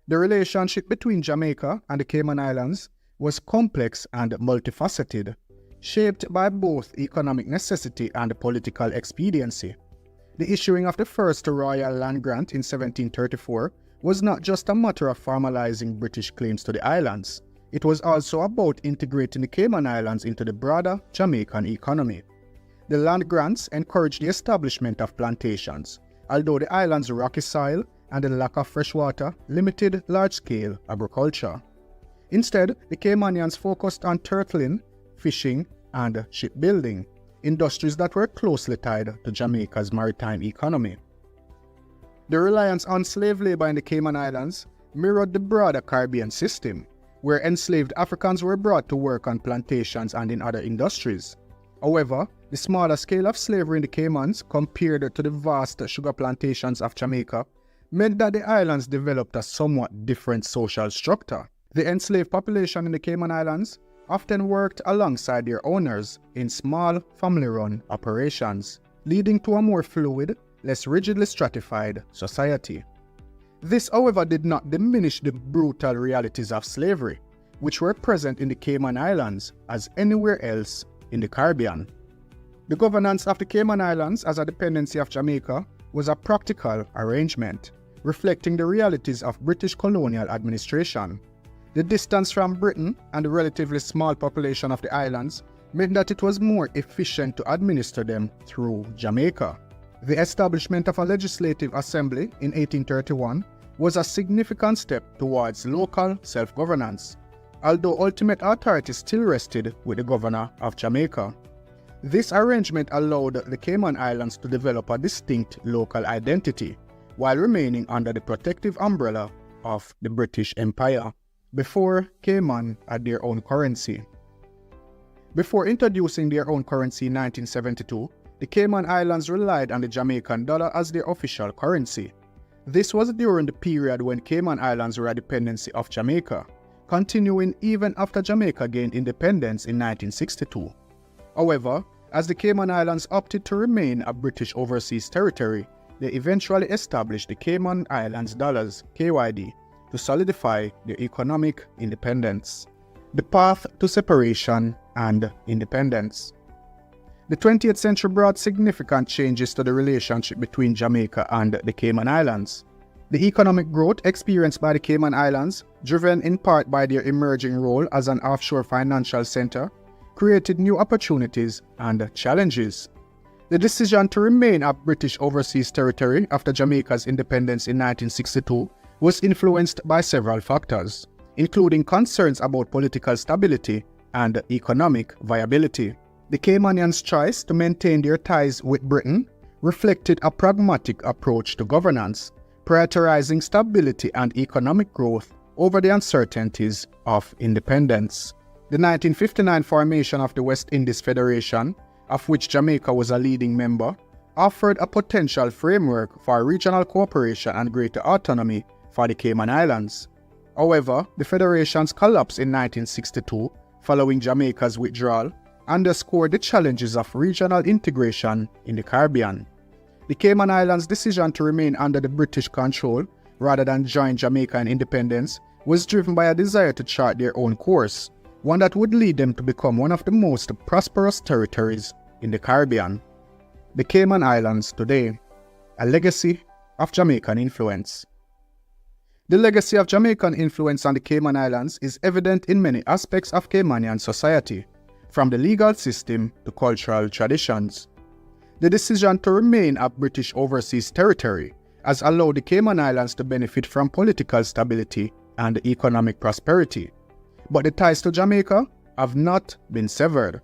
The relationship between Jamaica and the Cayman Islands was complex and multifaceted, shaped by both economic necessity and political expediency. The issuing of the first royal land grant in 1734 was not just a matter of formalizing British claims to the islands. It was also about integrating the Cayman Islands into the broader Jamaican economy. The land grants encouraged the establishment of plantations, although the island's rocky soil and the lack of fresh water limited large-scale agriculture. Instead, the Caymanians focused on turtling, fishing, and shipbuilding, industries that were closely tied to Jamaica's maritime economy. The reliance on slave labor in the Cayman Islands mirrored the broader Caribbean system, where enslaved Africans were brought to work on plantations and in other industries. However, the smaller scale of slavery in the Caymans compared to the vast sugar plantations of Jamaica meant that the islands developed a somewhat different social structure. The enslaved population in the Cayman Islands often worked alongside their owners in small family-run operations, leading to a more fluid, less rigidly stratified society. This, however, did not diminish the brutal realities of slavery, which were present in the Cayman Islands as anywhere else in the Caribbean. The governance of the Cayman Islands as a dependency of Jamaica was a practical arrangement, reflecting the realities of British colonial administration. The distance from Britain and the relatively small population of the islands meant that it was more efficient to administer them through Jamaica. The establishment of a legislative assembly in 1831 was a significant step towards local self-governance, although ultimate authority still rested with the governor of Jamaica. This arrangement allowed the Cayman Islands to develop a distinct local identity, while remaining under the protective umbrella of the British Empire. Before Cayman had their own currency. Before introducing their own currency in 1972, the Cayman Islands relied on the Jamaican dollar as their official currency. This was during the period when Cayman Islands were a dependency of Jamaica, continuing even after Jamaica gained independence in 1962. However, as the Cayman Islands opted to remain a British overseas territory, they eventually established the Cayman Islands dollars (KYD) to solidify their economic independence. the path to separation and independence. The 20th century brought significant changes to the relationship between Jamaica and the Cayman Islands. The economic growth experienced by the Cayman Islands, driven in part by their emerging role as an offshore financial center, created new opportunities and challenges. The decision to remain a British overseas territory after Jamaica's independence in 1962 was influenced by several factors, including concerns about political stability and economic viability. The Caymanians' choice to maintain their ties with Britain reflected a pragmatic approach to governance, prioritizing stability and economic growth over the uncertainties of independence. The 1959 formation of the West Indies Federation, of which Jamaica was a leading member, offered a potential framework for regional cooperation and greater autonomy for the Cayman Islands. However, the Federation's collapse in 1962, following Jamaica's withdrawal, underscored the challenges of regional integration in the Caribbean. The Cayman Islands' decision to remain under the British control rather than join Jamaica in independence was driven by a desire to chart their own course, one that would lead them to become one of the most prosperous territories in the Caribbean. The Cayman Islands today, a legacy of Jamaican influence. The legacy of Jamaican influence on the Cayman Islands is evident in many aspects of Caymanian society, from the legal system to cultural traditions. The decision to remain a British overseas territory has allowed the Cayman Islands to benefit from political stability and economic prosperity. But the ties to Jamaica have not been severed.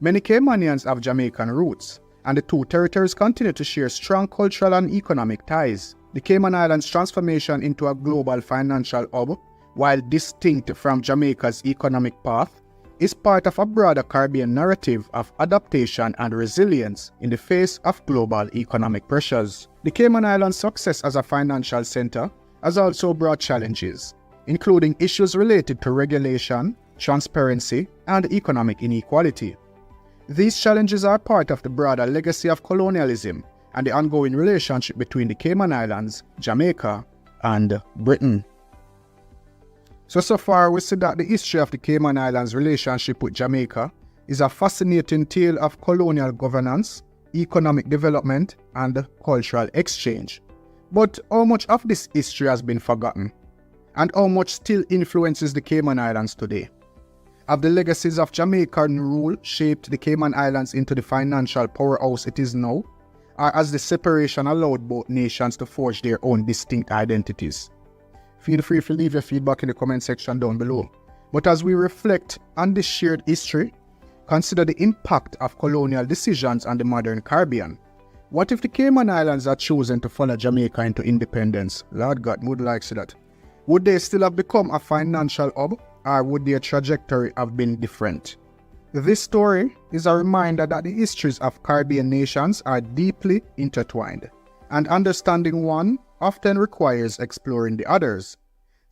Many Caymanians have Jamaican roots, and the two territories continue to share strong cultural and economic ties. The Cayman Islands' transformation into a global financial hub, while distinct from Jamaica's economic path, is part of a broader Caribbean narrative of adaptation and resilience in the face of global economic pressures. The Cayman Islands' success as a financial center has also brought challenges, including issues related to regulation, transparency, and economic inequality. These challenges are part of the broader legacy of colonialism and the ongoing relationship between the Cayman Islands, Jamaica, and Britain. So far we see that the history of the Cayman Islands' relationship with Jamaica is a fascinating tale of colonial governance, economic development, and cultural exchange. But how much of this history has been forgotten? And how much still influences the Cayman Islands today? Have the legacies of Jamaican rule shaped the Cayman Islands into the financial powerhouse it is now? Or has the separation allowed both nations to forge their own distinct identities? Feel free to leave your feedback in the comment section down below. But as we reflect on this shared history, consider the impact of colonial decisions on the modern Caribbean. What if the Cayman Islands had chosen to follow Jamaica into independence? Lord God, would like to see that. Would they still have become a financial hub, or would their trajectory have been different? This story is a reminder that the histories of Caribbean nations are deeply intertwined, and understanding one often requires exploring the others.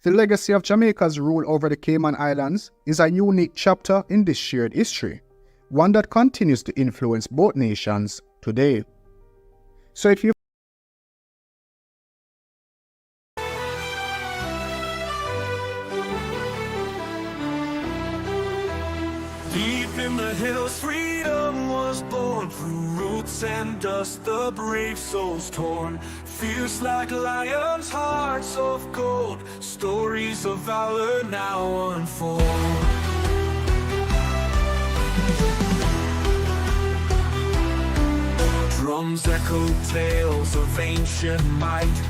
The legacy of Jamaica's rule over the Cayman Islands is a unique chapter in this shared history, one that continues to influence both nations today. So if you Deep in the hills, freedom was born. Through roots and dust, the brave souls torn. Fierce like lions, hearts of gold. Stories of valor now unfold. Drums echo tales of ancient might.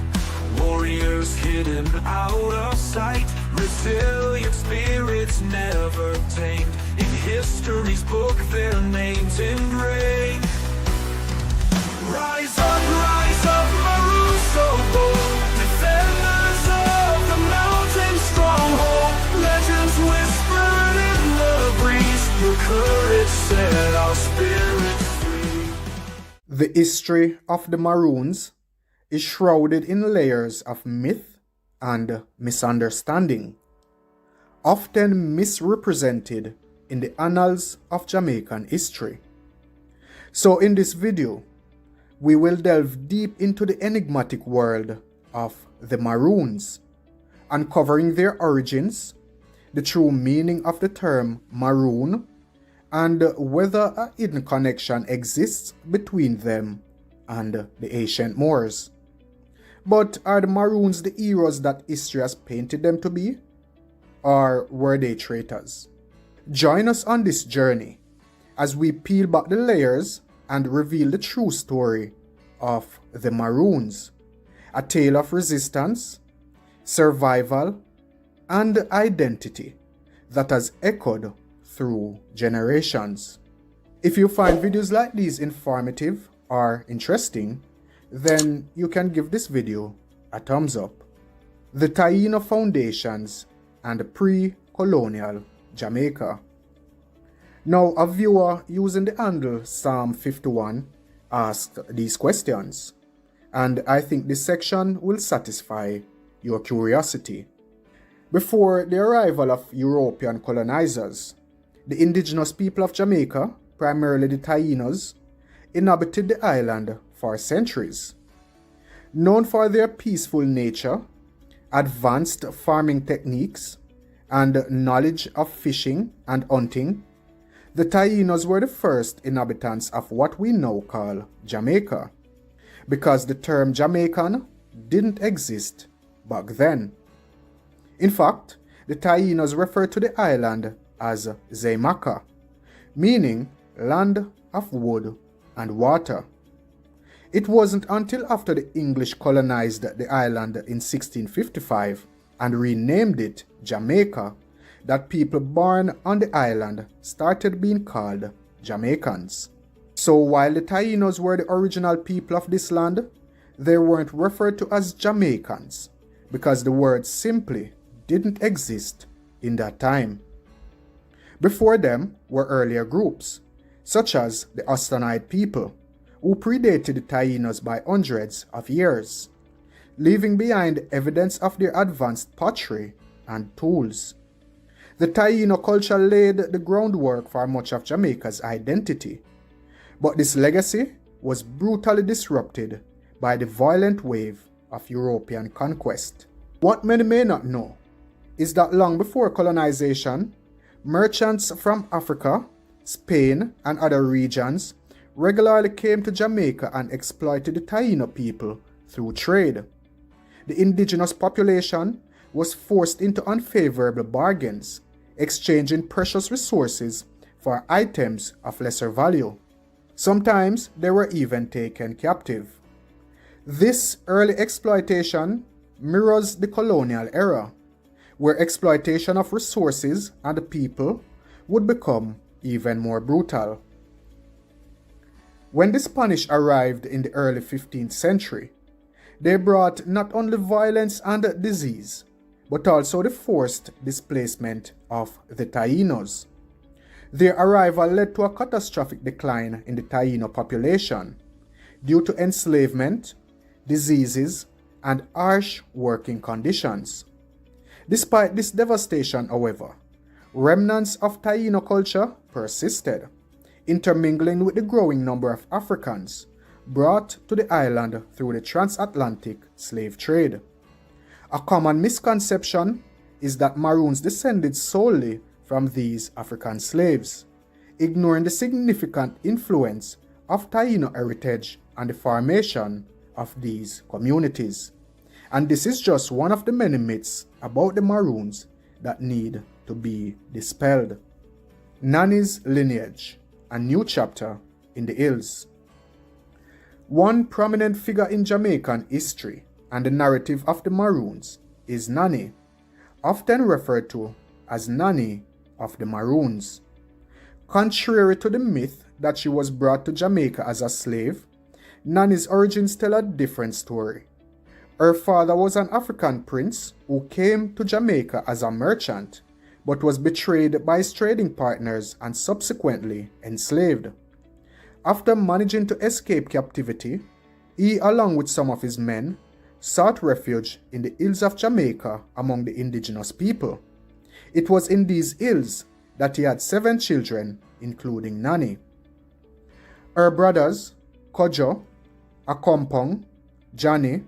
Warriors hidden out of sight. Resilient spirits never tamed. In history's book, their names engraved. Rise up, Maroon, so bold. Defenders of the mountain stronghold. Legends whispered in the breeze. Your courage set our spirits free. The history of the Maroons is shrouded in layers of myth and misunderstanding, often misrepresented in the annals of Jamaican history. So in this video, we will delve deep into the enigmatic world of the Maroons, uncovering their origins, the true meaning of the term Maroon, and whether a hidden connection exists between them and the ancient Moors. But are the Maroons the heroes that history has painted them to be? Or were they traitors? Join us on this journey as we peel back the layers and reveal the true story of the Maroons, a tale of resistance, survival, and identity that has echoed through generations. If you find videos like these informative or interesting, then you can give this video a thumbs up. The Taíno Foundations and Pre-colonial Jamaica. Now, a viewer using the handle Psalm 51 asked these questions, and I think this section will satisfy your curiosity. Before the arrival of European colonizers, the indigenous people of Jamaica, primarily the Taínos, inhabited the island for centuries. Known for their peaceful nature, advanced farming techniques, and knowledge of fishing and hunting, the Taínos were the first inhabitants of what we now call Jamaica, because the term Jamaican didn't exist back then. In fact, the Taínos referred to the island as Zaymaca, meaning land of wood and water. It wasn't until after the English colonized the island in 1655 and renamed it Jamaica that people born on the island started being called Jamaicans. So while the Taínos were the original people of this land, they weren't referred to as Jamaicans because the word simply didn't exist in that time. Before them were earlier groups, such as the Austanide people, who predated the Taínos by hundreds of years, leaving behind evidence of their advanced pottery and tools. The Taíno culture laid the groundwork for much of Jamaica's identity, but this legacy was brutally disrupted by the violent wave of European conquest. What many may not know is that long before colonization, merchants from Africa, Spain, and other regions regularly came to Jamaica and exploited the Taíno people through trade. The indigenous population was forced into unfavorable bargains, exchanging precious resources for items of lesser value. Sometimes they were even taken captive. This early exploitation mirrors the colonial era, where exploitation of resources and people would become even more brutal. When the Spanish arrived in the early 15th century, they brought not only violence and disease, but also the forced displacement of the Taínos. Their arrival led to a catastrophic decline in the Taíno population due to enslavement, diseases, and harsh working conditions. Despite this devastation, however, remnants of Taíno culture persisted, intermingling with the growing number of Africans brought to the island through the transatlantic slave trade. A common misconception is that Maroons descended solely from these African slaves, ignoring the significant influence of Taíno heritage on the formation of these communities. And this is just one of the many myths about the Maroons that need to be dispelled. Nanny's lineage, a new chapter in the hills. One prominent figure in Jamaican history and the narrative of the Maroons is Nanny, often referred to as Nanny of the Maroons. Contrary to the myth that she was brought to Jamaica as a slave, Nanny's origins tell a different story. Her father was an African prince who came to Jamaica as a merchant, but was betrayed by his trading partners and subsequently enslaved. After managing to escape captivity, he, along with some of his men, sought refuge in the hills of Jamaica among the indigenous people. It was in these hills that he had 7 children, including Nanny. Her brothers, Kojo, Akompong, Johnny,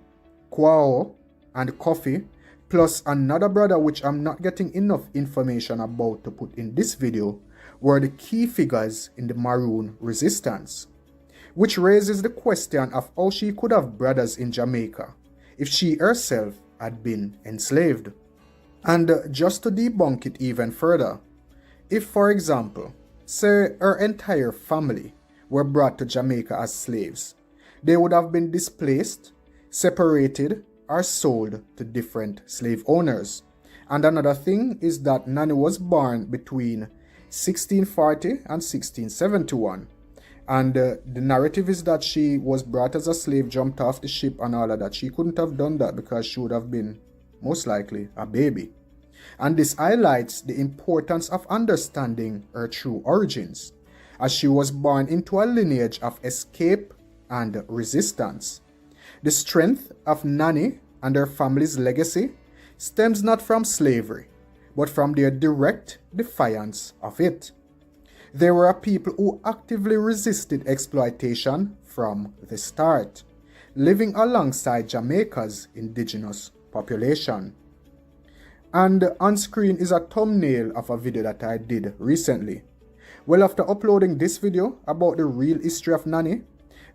Kwao, and Kofi, plus another brother which I'm not getting enough information about to put in this video, were the key figures in the Maroon resistance, which raises the question of how she could have brothers in Jamaica if she herself had been enslaved. And just to debunk it even further, if, for example, say her entire family were brought to Jamaica as slaves, they would have been displaced, separated, or sold to different slave owners. And another thing is that Nanny was born between 1640 and 1671. And the narrative is that she was brought as a slave, jumped off the ship and all of that. She couldn't have done that because she would have been, most likely, a baby. And this highlights the importance of understanding her true origins, as she was born into a lineage of escape and resistance. The strength of Nanny and her family's legacy stems not from slavery, but from their direct defiance of it. They were a people who actively resisted exploitation from the start, living alongside Jamaica's indigenous population. And on screen is a thumbnail of a video that I did recently. Well, after uploading this video about the real history of Nanny,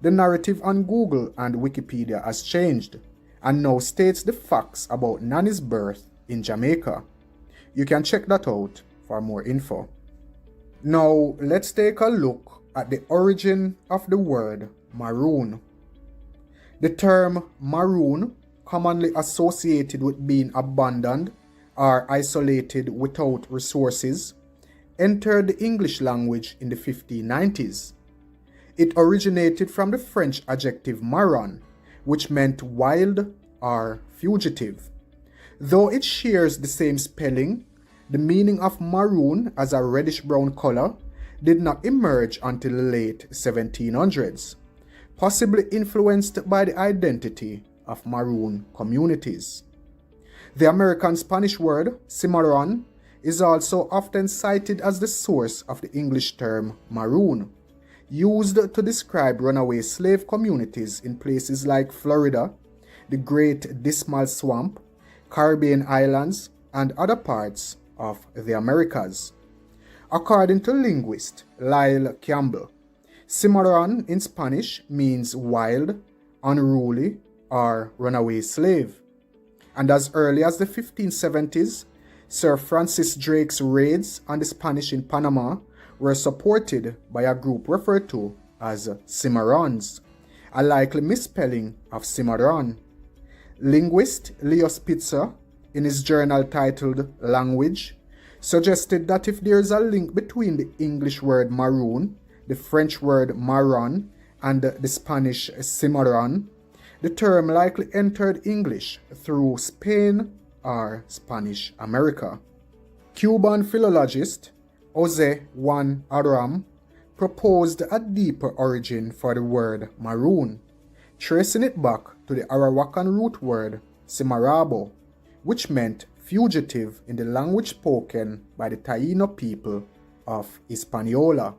the narrative on Google and Wikipedia has changed and now states the facts about Nanny's birth in Jamaica. You can check that out for more info. Now, let's take a look at the origin of the word Maroon. The term Maroon, commonly associated with being abandoned or isolated without resources, entered the English language in the 1590s. It originated from the French adjective maron, which meant wild or fugitive. Though it shares the same spelling, the meaning of maroon as a reddish-brown color did not emerge until the late 1700s, possibly influenced by the identity of Maroon communities. The American Spanish word cimarron is also often cited as the source of the English term maroon, used to describe runaway slave communities in places like Florida, the Great Dismal Swamp, Caribbean Islands, and other parts of the Americas. According to linguist Lyle Campbell, cimarron in Spanish means wild, unruly, or runaway slave. And as early as the 1570s, Sir Francis Drake's raids on the Spanish in Panama were supported by a group referred to as Cimarrons, a likely misspelling of cimarron. Linguist Leo Spitzer, in his journal titled Language, suggested that if there is a link between the English word maroon, the French word marron, and the Spanish cimarron, the term likely entered English through Spain or Spanish America. Cuban philologist Jose Juan Aram proposed a deeper origin for the word maroon, tracing it back to the Arawakan root word cimarabo, which meant fugitive in the language spoken by the Taíno people of Hispaniola,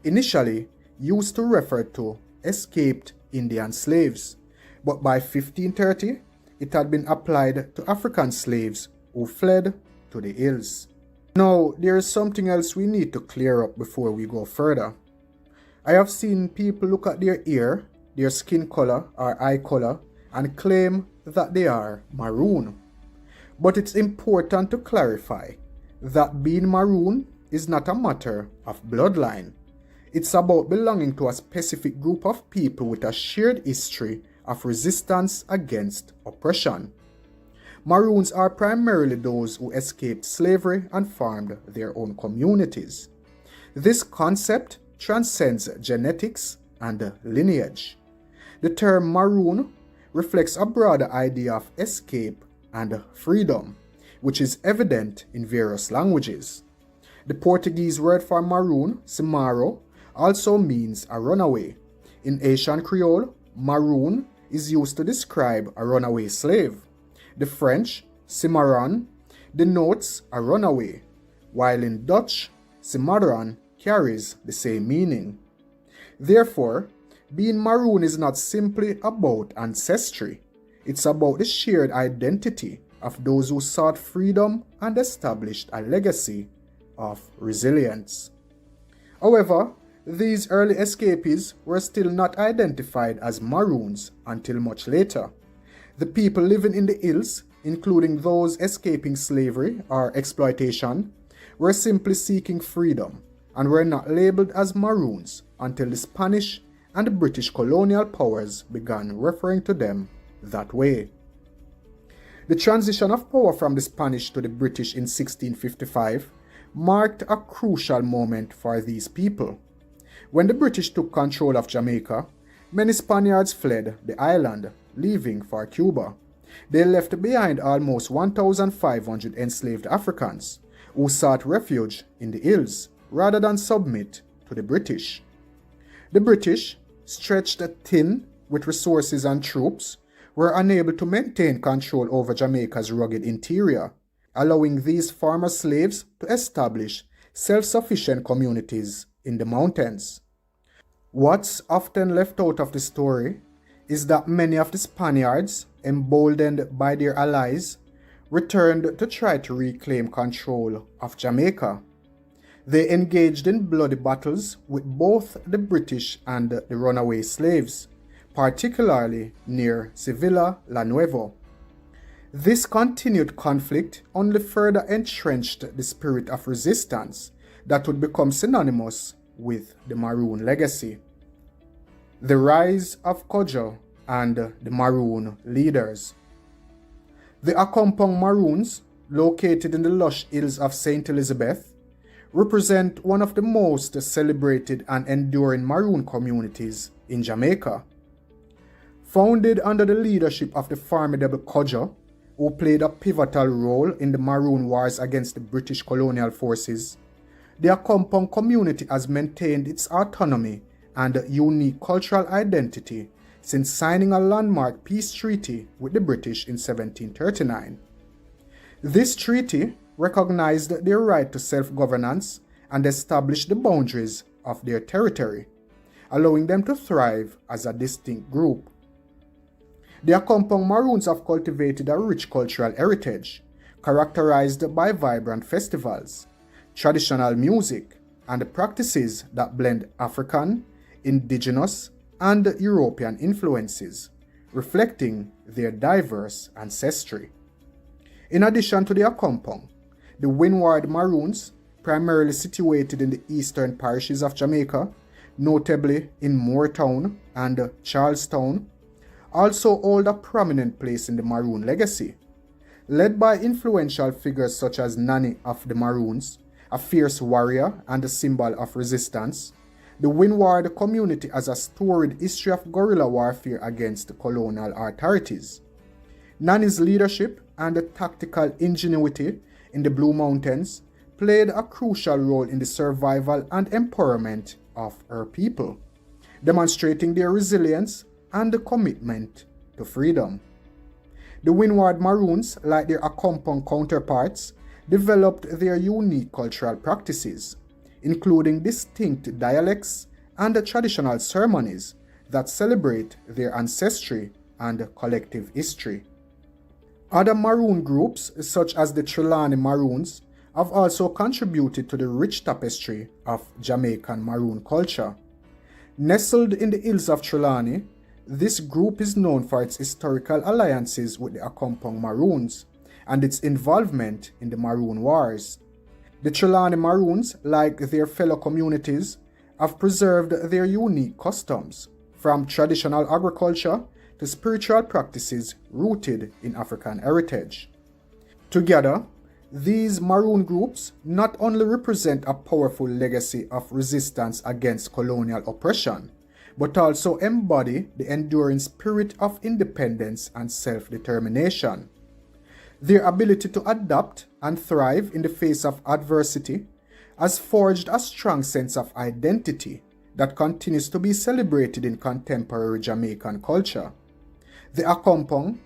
initially used to refer to escaped Indian slaves, but by 1530 it had been applied to African slaves who fled to the hills. Now, there is something else we need to clear up before we go further. I have seen people look at their ear, their skin color or eye color and claim that they are maroon. But it's important to clarify that being maroon is not a matter of bloodline. It's about belonging to a specific group of people with a shared history of resistance against oppression. Maroons are primarily those who escaped slavery and formed their own communities. This concept transcends genetics and lineage. The term maroon reflects a broader idea of escape and freedom, which is evident in various languages. The Portuguese word for maroon, cimaro, also means a runaway. In Haitian Creole, maroon is used to describe a runaway slave. The French, cimarron, denotes a runaway, while in Dutch, cimarron carries the same meaning. Therefore, being maroon is not simply about ancestry. It's about the shared identity of those who sought freedom and established a legacy of resilience. However, these early escapees were still not identified as Maroons until much later. The people living in the hills, including those escaping slavery or exploitation, were simply seeking freedom and were not labeled as Maroons until the Spanish and the British colonial powers began referring to them that way. The transition of power from the Spanish to the British in 1655 marked a crucial moment for these people. When the British took control of Jamaica, many Spaniards fled the island, leaving for Cuba. They left behind almost 1,500 enslaved Africans who sought refuge in the hills rather than submit to the British. The British, stretched thin with resources and troops, were unable to maintain control over Jamaica's rugged interior, allowing these former slaves to establish self-sufficient communities in the mountains. What's often left out of the story is that many of the Spaniards, emboldened by their allies, returned to try to reclaim control of Jamaica. They engaged in bloody battles with both the British and the runaway slaves, particularly near Sevilla La Nueva. This continued conflict only further entrenched the spirit of resistance that would become synonymous with the Maroon legacy. The rise of Cudjoe and the Maroon leaders. The Accompong Maroons, located in the lush hills of St. Elizabeth, represent one of the most celebrated and enduring Maroon communities in Jamaica. Founded under the leadership of the formidable Cudjoe, who played a pivotal role in the Maroon Wars against the British colonial forces, the Accompong community has maintained its autonomy and unique cultural identity since signing a landmark peace treaty with the British in 1739. This treaty recognized their right to self-governance and established the boundaries of their territory, allowing them to thrive as a distinct group. The Accompong Maroons have cultivated a rich cultural heritage, characterized by vibrant festivals, traditional music, and practices that blend African, indigenous, and European influences, reflecting their diverse ancestry. In addition to the Accompong, the Windward Maroons, primarily situated in the eastern parishes of Jamaica, notably in Moortown and Charlestown, also hold a prominent place in the Maroon legacy. Led by influential figures such as Nanny of the Maroons, a fierce warrior and a symbol of resistance, the Windward community has a storied history of guerrilla warfare against colonial authorities. Nanny's leadership and tactical ingenuity in the Blue Mountains played a crucial role in the survival and empowerment of her people, demonstrating their resilience and commitment to freedom. The Windward Maroons, like their Accompong counterparts, developed their unique cultural practices, including distinct dialects and traditional ceremonies that celebrate their ancestry and collective history. Other Maroon groups, such as the Trelawny Maroons, have also contributed to the rich tapestry of Jamaican Maroon culture. Nestled in the hills of Trelawny, this group is known for its historical alliances with the Accompong Maroons and its involvement in the Maroon Wars. The Trelawny Maroons, like their fellow communities, have preserved their unique customs, from traditional agriculture to spiritual practices rooted in African heritage. Together, these Maroon groups not only represent a powerful legacy of resistance against colonial oppression, but also embody the enduring spirit of independence and self-determination. Their ability to adapt and thrive in the face of adversity has forged a strong sense of identity that continues to be celebrated in contemporary Jamaican culture. The Accompong,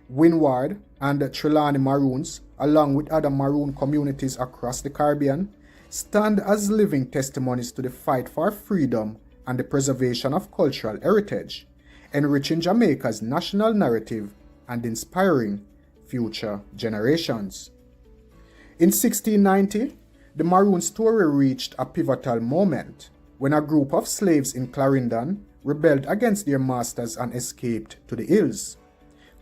Windward, and Trelawny Maroons, along with other Maroon communities across the Caribbean, stand as living testimonies to the fight for freedom and the preservation of cultural heritage, enriching Jamaica's national narrative and inspiring future generations. In 1690, the Maroon story reached a pivotal moment when a group of slaves in Clarendon rebelled against their masters and escaped to the hills.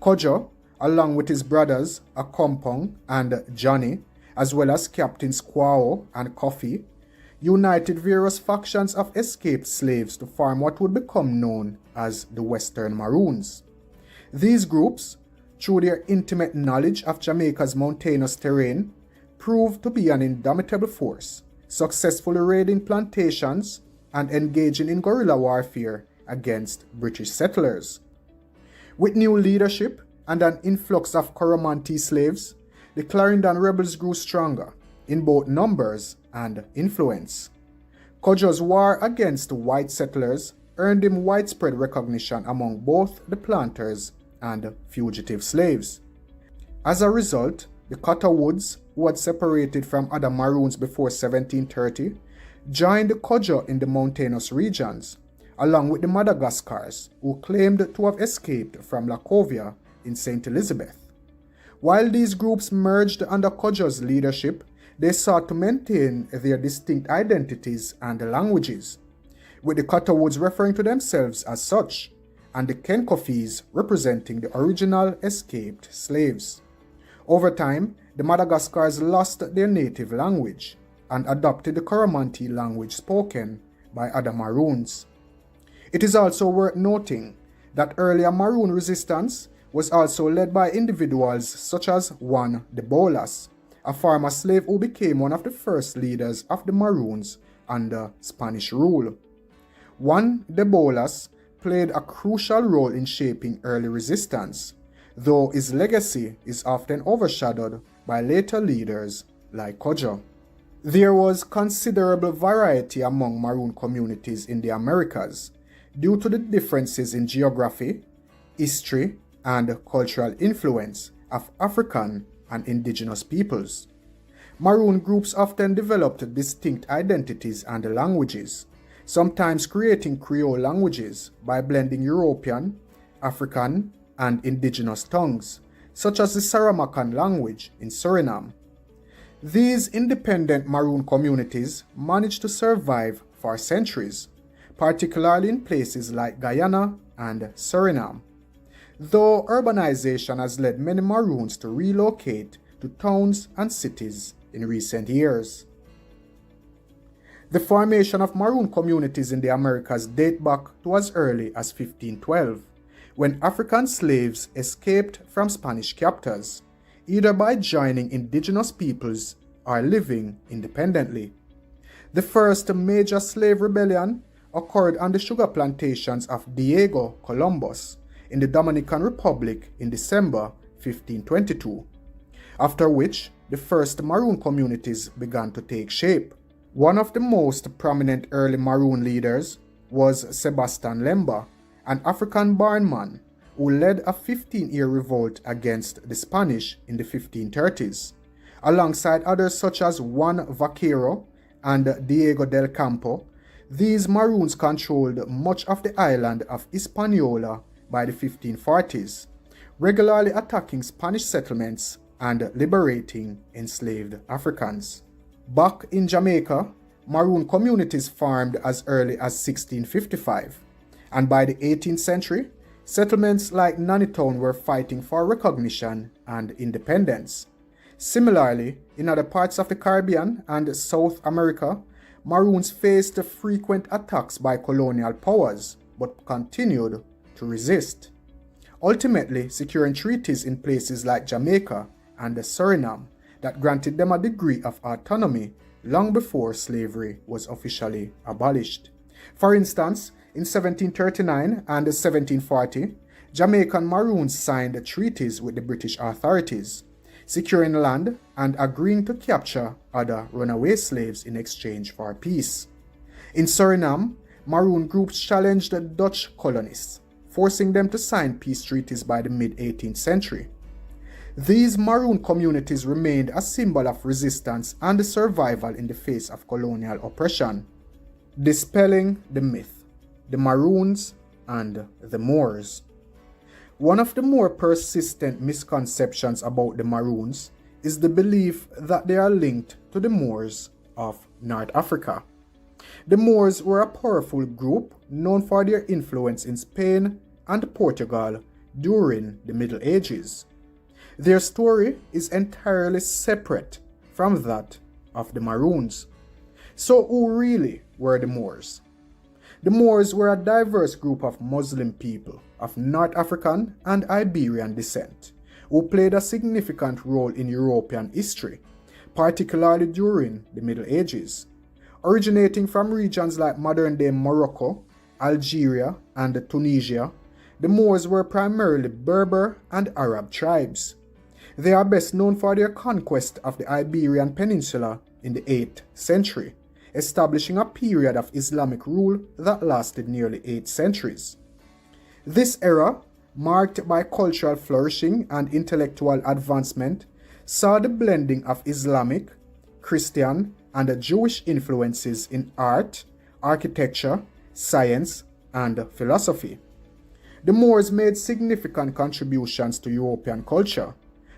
Kojo, along with his brothers Akompong and Johnny, as well as Captains Kwao and Coffee, united various factions of escaped slaves to form what would become known as the Western Maroons. These groups, through their intimate knowledge of Jamaica's mountainous terrain, proved to be an indomitable force, successfully raiding plantations and engaging in guerrilla warfare against British settlers. With new leadership and an influx of Coromantee slaves, the Clarendon rebels grew stronger in both numbers and influence. Kojo's war against white settlers earned him widespread recognition among both the planters and fugitive slaves. As a result, the Catawoods, who had separated from other Maroons before 1730, joined the Kojo in the mountainous regions, along with the Madagascars, who claimed to have escaped from Lacovia in St. Elizabeth. While these groups merged under Kojo's leadership, they sought to maintain their distinct identities and languages, with the Catawoods referring to themselves as such, and the Kenkofis representing the original escaped slaves. Over time, the Madagascars lost their native language and adopted the Coromantee language spoken by other Maroons. It is also worth noting that earlier Maroon resistance was also led by individuals such as Juan de Bolas, a former slave who became one of the first leaders of the Maroons under Spanish rule. Juan de Bolas played a crucial role in shaping early resistance, though his legacy is often overshadowed by later leaders like Kojo. There was considerable variety among Maroon communities in the Americas due to the differences in geography, history, and cultural influence of African and indigenous peoples. Maroon groups often developed distinct identities and languages, sometimes creating Creole languages by blending European, African, and indigenous tongues, such as the Saramacan language in Suriname. These independent Maroon communities managed to survive for centuries, particularly in places like Guyana and Suriname, though urbanization has led many Maroons to relocate to towns and cities in recent years. The formation of Maroon communities in the Americas date back to as early as 1512, when African slaves escaped from Spanish captors, either by joining indigenous peoples or living independently. The first major slave rebellion occurred on the sugar plantations of Diego Columbus in the Dominican Republic in December 1522, after which the first Maroon communities began to take shape. One of the most prominent early Maroon leaders was Sebastian Lemba, an African-born man who led a 15-year revolt against the Spanish in the 1530s, alongside others such as Juan Vaquero and Diego del Campo. These Maroons controlled much of the island of Hispaniola by the 1540s, regularly attacking Spanish settlements and liberating enslaved Africans. Back in Jamaica, Maroon communities formed as early as 1655, and by the 18th century, settlements like Nannytown were fighting for recognition and independence. Similarly, in other parts of the Caribbean and South America, Maroons faced frequent attacks by colonial powers, but continued to resist, ultimately securing treaties in places like Jamaica and Suriname that granted them a degree of autonomy long before slavery was officially abolished. For instance, in 1739 and 1740, Jamaican Maroons signed treaties with the British authorities, securing land and agreeing to capture other runaway slaves in exchange for peace. In Suriname, Maroon groups challenged the Dutch colonists, forcing them to sign peace treaties by the mid-18th century. These Maroon communities remained a symbol of resistance and survival in the face of colonial oppression. Dispelling the myth, the Maroons and the Moors. One of the more persistent misconceptions about the Maroons is the belief that they are linked to the Moors of North Africa. The Moors were a powerful group known for their influence in Spain and Portugal during the Middle Ages. Their story is entirely separate from that of the Maroons. So who really were the Moors? The Moors were a diverse group of Muslim people of North African and Iberian descent who played a significant role in European history, particularly during the Middle Ages. Originating from regions like modern-day Morocco, Algeria, and Tunisia, the Moors were primarily Berber and Arab tribes. They are best known for their conquest of the Iberian Peninsula in the 8th century, establishing a period of Islamic rule that lasted nearly 8 centuries. This era, marked by cultural flourishing and intellectual advancement, saw the blending of Islamic, Christian, and Jewish influences in art, architecture, science, and philosophy. The Moors made significant contributions to European culture,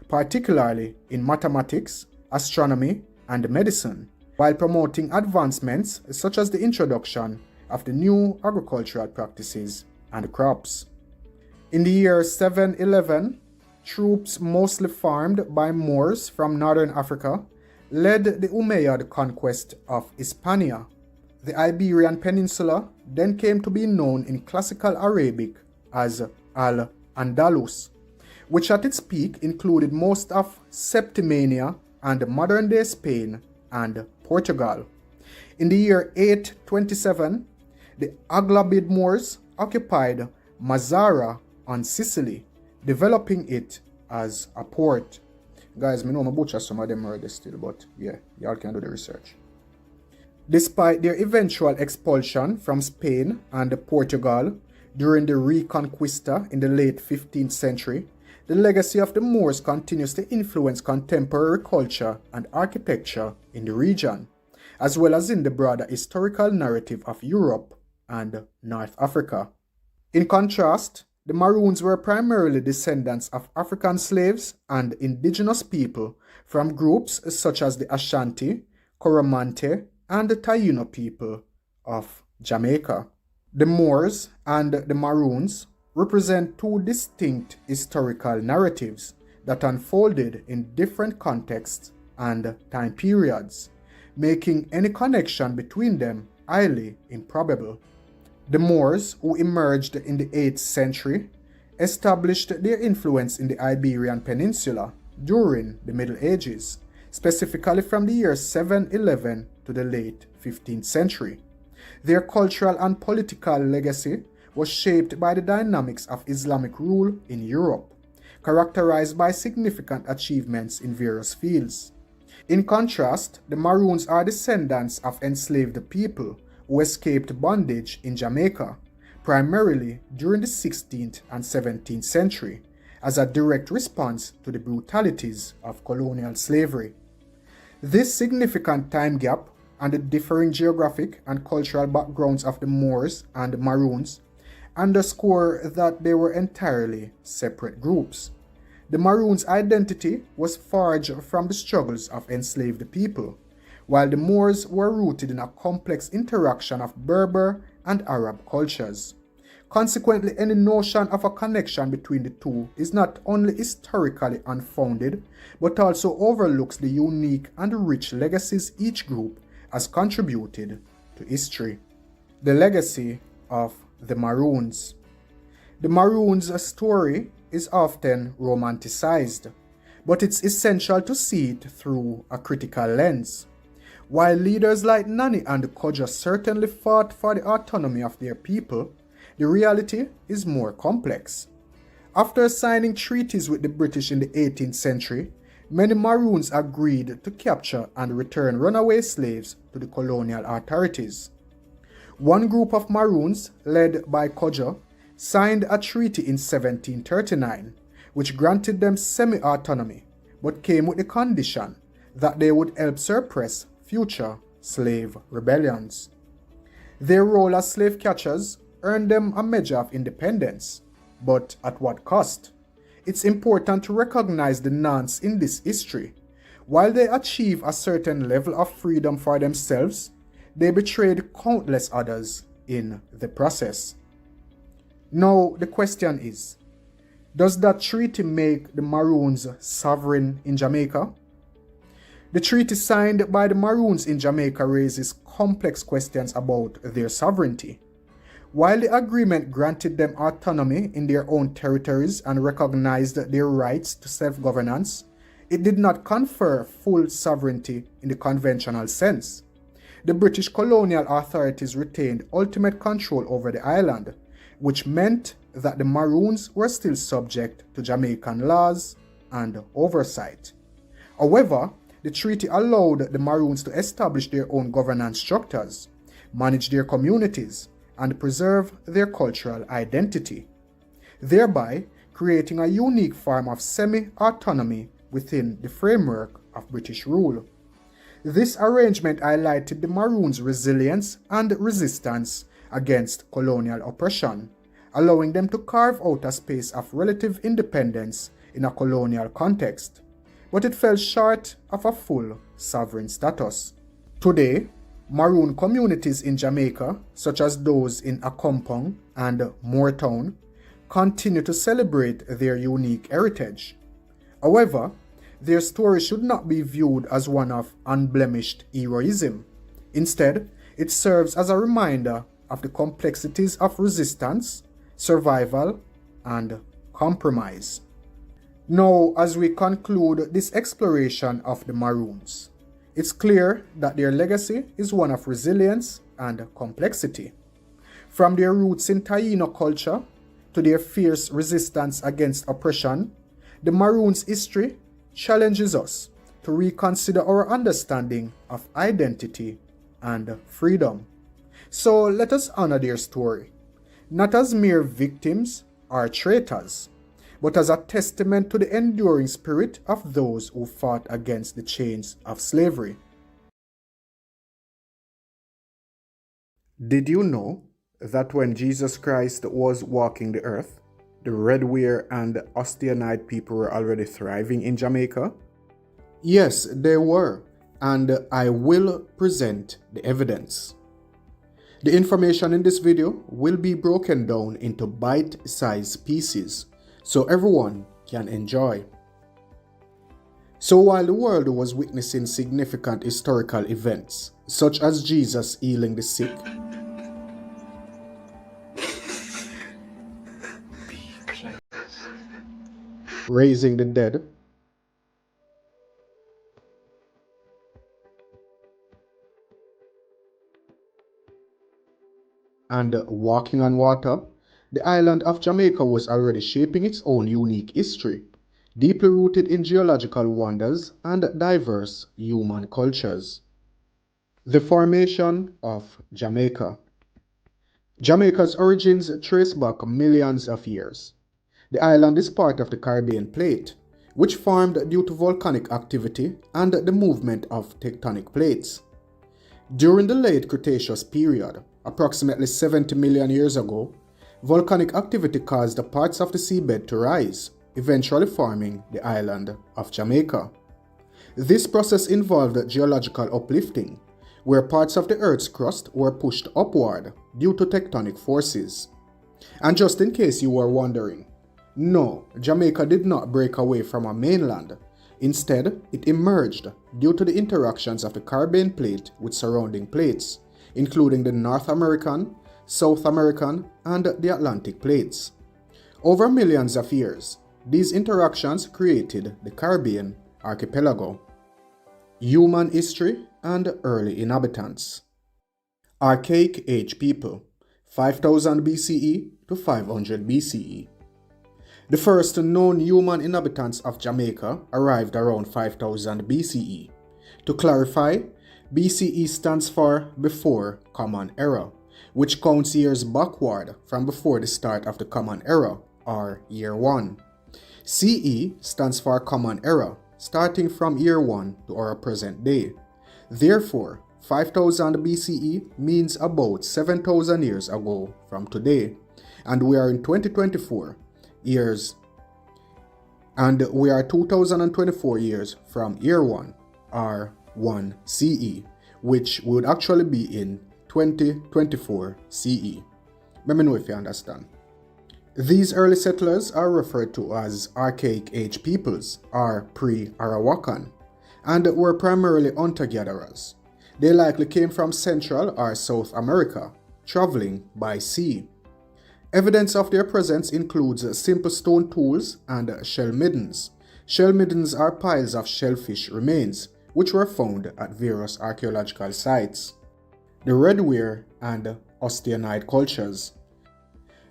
particularly in mathematics, astronomy, and medicine, while promoting advancements such as the introduction of the new agricultural practices and crops. In the year 711, troops mostly farmed by Moors from northern Africa led the Umayyad conquest of Hispania. The Iberian Peninsula then came to be known in classical Arabic as Al-Andalus, which at its peak included most of Septimania and modern-day Spain and Portugal. In the year 827, the Aghlabid Moors occupied Mazara on Sicily, developing it as a port. Guys, I know I butcher some of them already still, but yeah, y'all can do the research. Despite their eventual expulsion from Spain and Portugal during the Reconquista in the late 15th century, the legacy of the Moors continues to influence contemporary culture and architecture in the region, as well as in the broader historical narrative of Europe and North Africa. In contrast, the Maroons were primarily descendants of African slaves and indigenous people from groups such as the Ashanti, Coromantee, and the Taíno people of Jamaica. The Moors and the Maroons represent two distinct historical narratives that unfolded in different contexts and time periods, making any connection between them highly improbable. The Moors, who emerged in the 8th century, established their influence in the Iberian Peninsula during the Middle Ages, specifically from the year 711 to the late 15th century. Their cultural and political legacy was shaped by the dynamics of Islamic rule in Europe, characterized by significant achievements in various fields. In contrast, the Maroons are descendants of enslaved people who escaped bondage in Jamaica, primarily during the 16th and 17th century, as a direct response to the brutalities of colonial slavery. This significant time gap and the differing geographic and cultural backgrounds of the Moors and Maroons underscore that they were entirely separate groups. The Maroons' identity was forged from the struggles of enslaved people, while the Moors were rooted in a complex interaction of Berber and Arab cultures. Consequently, any notion of a connection between the two is not only historically unfounded, but also overlooks the unique and rich legacies each group has contributed to history. The legacy of the Maroons. The Maroons' story is often romanticized, but it's essential to see it through a critical lens. While leaders like Nani and Kodjo certainly fought for the autonomy of their people, the reality is more complex. After signing treaties with the British in the 18th century, many Maroons agreed to capture and return runaway slaves to the colonial authorities. One group of Maroons, led by Kodjo, signed a treaty in 1739, which granted them semi-autonomy, but came with the condition that they would help suppress future slave rebellions. Their role as slave catchers earned them a measure of independence, but at what cost? It's important to recognize the nuance in this history. While they achieve a certain level of freedom for themselves, they betrayed countless others in the process. Now, the question is, does that treaty make the Maroons sovereign in Jamaica? The treaty signed by the Maroons in Jamaica raises complex questions about their sovereignty. While the agreement granted them autonomy in their own territories and recognized their rights to self-governance, it did not confer full sovereignty in the conventional sense. The British colonial authorities retained ultimate control over the island, which meant that the Maroons were still subject to Jamaican laws and oversight. However, the treaty allowed the Maroons to establish their own governance structures, manage their communities, and preserve their cultural identity, thereby creating a unique form of semi-autonomy within the framework of British rule. This arrangement highlighted the Maroons' resilience and resistance against colonial oppression, allowing them to carve out a space of relative independence in a colonial context, but it fell short of a full sovereign status. Today, Maroon communities in Jamaica, such as those in Accompong and Moortown, continue to celebrate their unique heritage. However, their story should not be viewed as one of unblemished heroism. Instead, it serves as a reminder of the complexities of resistance, survival, and compromise. Now, as we conclude this exploration of the Maroons, it's clear that their legacy is one of resilience and complexity. From their roots in Taíno culture to their fierce resistance against oppression, the Maroons' history challenges us to reconsider our understanding of identity and freedom. So let us honor their story, not as mere victims or traitors, but as a testament to the enduring spirit of those who fought against the chains of slavery. Did you know that when Jesus Christ was walking the earth, the Redware and Osteanide people were already thriving in Jamaica? Yes, they were, and I will present the evidence. The information in this video will be broken down into bite-sized pieces so everyone can enjoy. So while the world was witnessing significant historical events, such as Jesus healing the sick, raising the dead, and walking on water, the island of Jamaica was already shaping its own unique history, deeply rooted in geological wonders and diverse human cultures. The formation of Jamaica. Jamaica's origins trace back millions of years. The island is part of the Caribbean plate, which formed due to volcanic activity and the movement of tectonic plates. During the late Cretaceous period, approximately 70 million years ago, volcanic activity caused the parts of the seabed to rise, eventually forming the island of Jamaica. This process involved geological uplifting, where parts of the Earth's crust were pushed upward due to tectonic forces. And just in case you were wondering, no, Jamaica did not break away from a mainland. Instead, it emerged due to the interactions of the Caribbean plate with surrounding plates, including the North American, South American, and the Atlantic plates. Over millions of years, these interactions created the Caribbean archipelago. Human history and early inhabitants. Archaic age people, 5000 BCE to 500 BCE. The first known human inhabitants of Jamaica arrived around 5000 BCE. To clarify, BCE stands for Before Common Era, which counts years backward from before the start of the Common Era, or Year 1. CE stands for Common Era, starting from Year 1 to our present day. Therefore, 5000 BCE means about 7000 years ago from today, and we are in 2024, years. And we are 2024 years from year 1, R1 CE, which would actually be in 2024 CE. Let me know if you understand. These early settlers are referred to as Archaic Age peoples, or pre-Arawakan, and were primarily hunter-gatherers. They likely came from Central or South America, traveling by sea. Evidence of their presence includes simple stone tools and shell middens. Shell middens are piles of shellfish remains, which were found at various archaeological sites. The Redware and Osteanide cultures.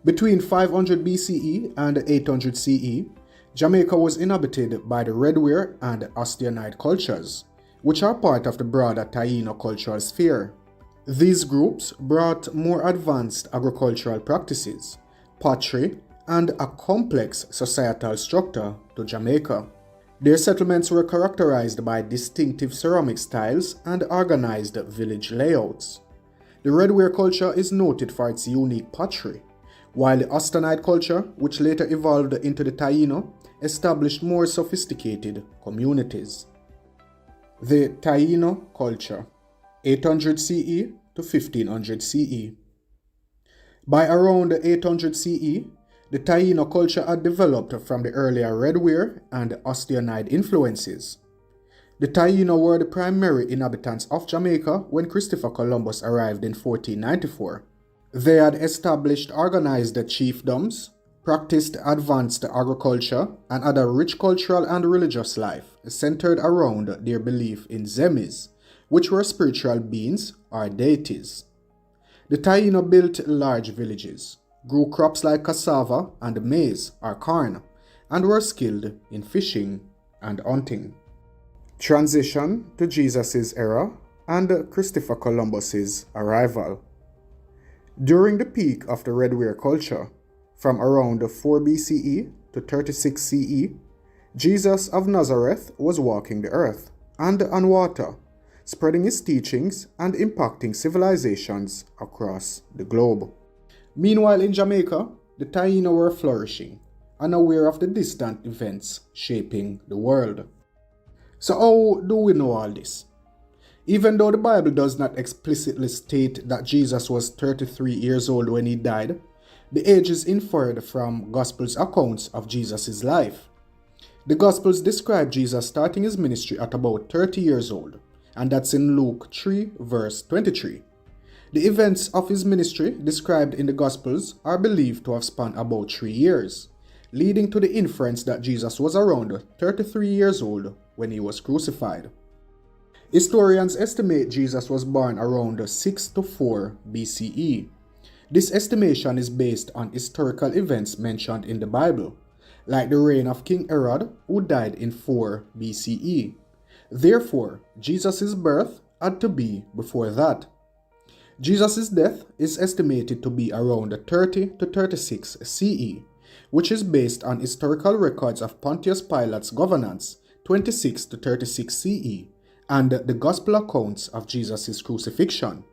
Between 500 BCE and 800 CE, Jamaica was inhabited by the Redware and Osteanide cultures, which are part of the broader Taíno cultural sphere. These groups brought more advanced agricultural practices, pottery, and a complex societal structure to Jamaica. Their settlements were characterized by distinctive ceramic styles and organized village layouts. The Redware culture is noted for its unique pottery, while the Osteanide culture, which later evolved into the Taíno, established more sophisticated communities. The Taíno culture, 800 CE to 1500 CE. By around 800 CE, the Taíno culture had developed from the earlier Redware and Osteanide influences. The Taíno were the primary inhabitants of Jamaica when Christopher Columbus arrived in 1494. They had established organized chiefdoms, practiced advanced agriculture, and had a rich cultural and religious life centered around their belief in zemis, which were spiritual beings or deities. The Taíno built large villages, grew crops like cassava and maize or corn, and were skilled in fishing and hunting. Transition to Jesus' era and Christopher Columbus's arrival. During the peak of the Redware culture, from around 4 BCE to 36 CE, Jesus of Nazareth was walking the earth and on water, spreading his teachings and impacting civilizations across the globe. Meanwhile, in Jamaica, the Taíno were flourishing, unaware of the distant events shaping the world. So how do we know all this? Even though the Bible does not explicitly state that Jesus was 33 years old when he died, the age is inferred from Gospels' accounts of Jesus' life. The Gospels describe Jesus starting his ministry at about 30 years old, and that's in Luke 3 verse 23. The events of his ministry described in the Gospels are believed to have spanned about 3 years, leading to the inference that Jesus was around 33 years old when he was crucified. Historians estimate Jesus was born around 6 to 4 BCE. This estimation is based on historical events mentioned in the Bible, like the reign of King Herod, who died in 4 BCE. Therefore, Jesus' birth had to be before that. Jesus' death is estimated to be around 30 to 36 CE, which is based on historical records of Pontius Pilate's governance, 26 to 36 CE, and the Gospel accounts of Jesus' crucifixion.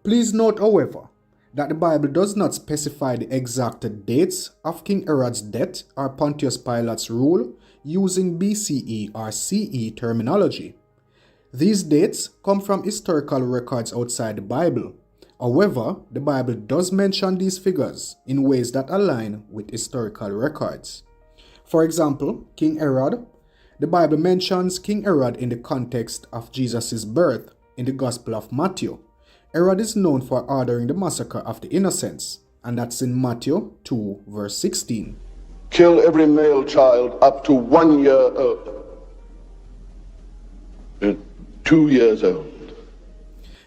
Please note, however, that the Bible does not specify the exact dates of King Herod's death or Pontius Pilate's rule using BCE or CE terminology. These dates come from historical records outside the Bible. However, the Bible does mention these figures in ways that align with historical records. For example, King Herod. The Bible mentions King Herod in the context of Jesus' birth in the Gospel of Matthew. Herod is known for ordering the massacre of the innocents, and that's in Matthew 2 verse 16. Kill every male child up to 1 year old. 2 years old.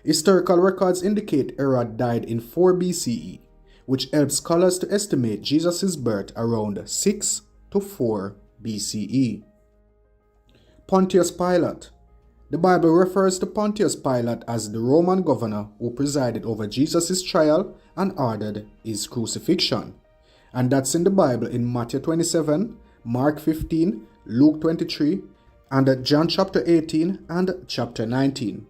Historical records indicate Herod died in 4 BCE, which helps scholars to estimate Jesus' birth around 6 to 4 BCE. Pontius Pilate. The Bible refers to Pontius Pilate as the Roman governor who presided over Jesus' trial and ordered his crucifixion. And that's in the Bible in Matthew 27, Mark 15, Luke 23, and John chapter 18 and chapter 19.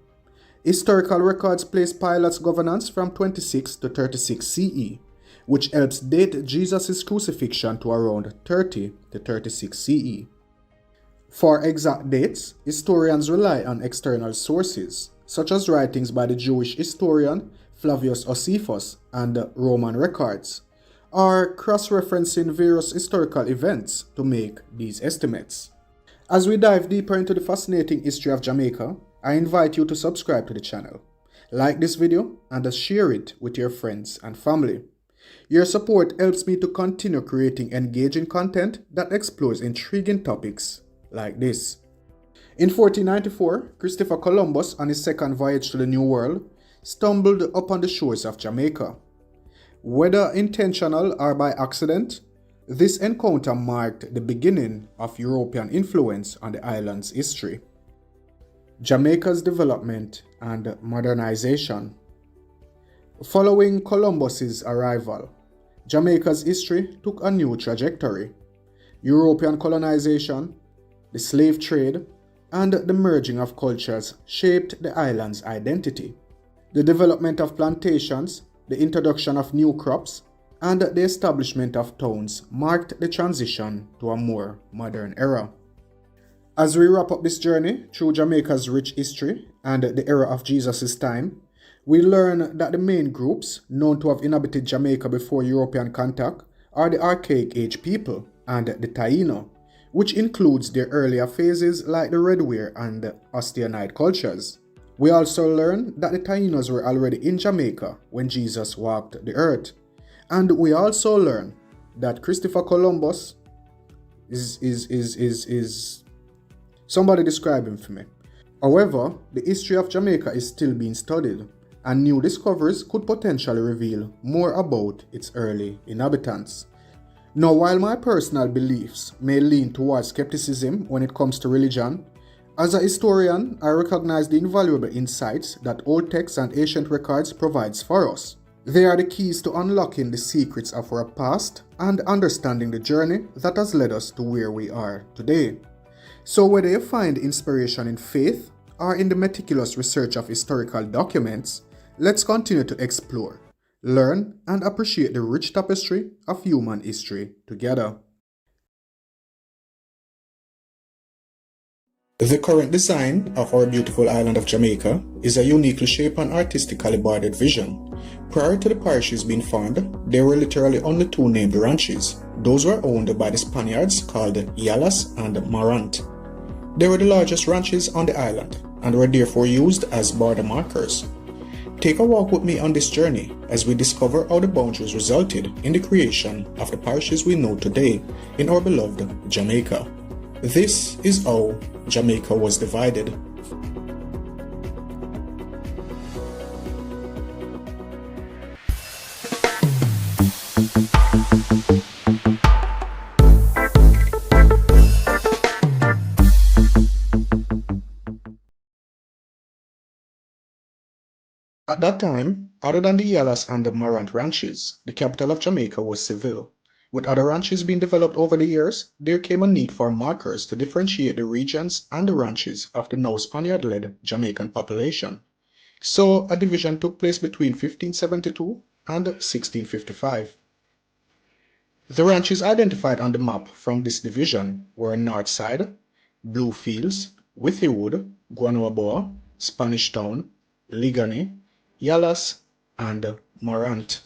Historical records place Pilate's governance from 26 to 36 CE, which helps date Jesus' crucifixion to around 30 to 36 CE. For exact dates, historians rely on external sources, such as writings by the Jewish historian Flavius Josephus and Roman records, or cross-referencing various historical events to make these estimates. As we dive deeper into the fascinating history of Jamaica, I invite you to subscribe to the channel, like this video, and share it with your friends and family. Your support helps me to continue creating engaging content that explores intriguing topics like this. In 1494, Christopher Columbus, on his second voyage to the New World, stumbled upon the shores of Jamaica. Whether intentional or by accident, this encounter marked the beginning of European influence on the island's history. Jamaica's development and modernization. Following Columbus's arrival, Jamaica's history took a new trajectory. European colonization, the slave trade, and the merging of cultures shaped the island's identity. The development of plantations, the introduction of new crops, and the establishment of towns marked the transition to a more modern era. As we wrap up this journey through Jamaica's rich history and the era of Jesus' time, we learn that the main groups known to have inhabited Jamaica before European contact are the Archaic Age people and the Taíno, which includes their earlier phases like the Redware and the Osteanite cultures. We also learn that the Taínos were already in Jamaica when Jesus walked the earth. And we also learn that Christopher Columbus is somebody describe him for me. However, the history of Jamaica is still being studied, and new discoveries could potentially reveal more about its early inhabitants. Now, while my personal beliefs may lean towards skepticism when it comes to religion, as a historian, I recognize the invaluable insights that old texts and ancient records provides for us. They are the keys to unlocking the secrets of our past and understanding the journey that has led us to where we are today. So whether you find inspiration in faith or in the meticulous research of historical documents, let's continue to explore, learn, and appreciate the rich tapestry of human history together. The current design of our beautiful island of Jamaica is a uniquely shaped and artistically bordered vision. Prior to the parishes being formed, there were literally only two named ranches. Those were owned by the Spaniards called Yalas and Maroon. They were the largest ranches on the island and were therefore used as border markers. Take a walk with me on this journey as we discover how the boundaries resulted in the creation of the parishes we know today in our beloved Jamaica. This is how Jamaica was divided. At that time, other than the Yalas and the Maroon ranches, the capital of Jamaica was Seville. With other ranches being developed over the years, there came a need for markers to differentiate the regions and the ranches of the now Spaniard-led Jamaican population. So a division took place between 1572 and 1655. The ranches identified on the map from this division were Northside, Bluefields, Withywood, Guanaboa, Spanish Town, Ligani, Yalas, and Morant.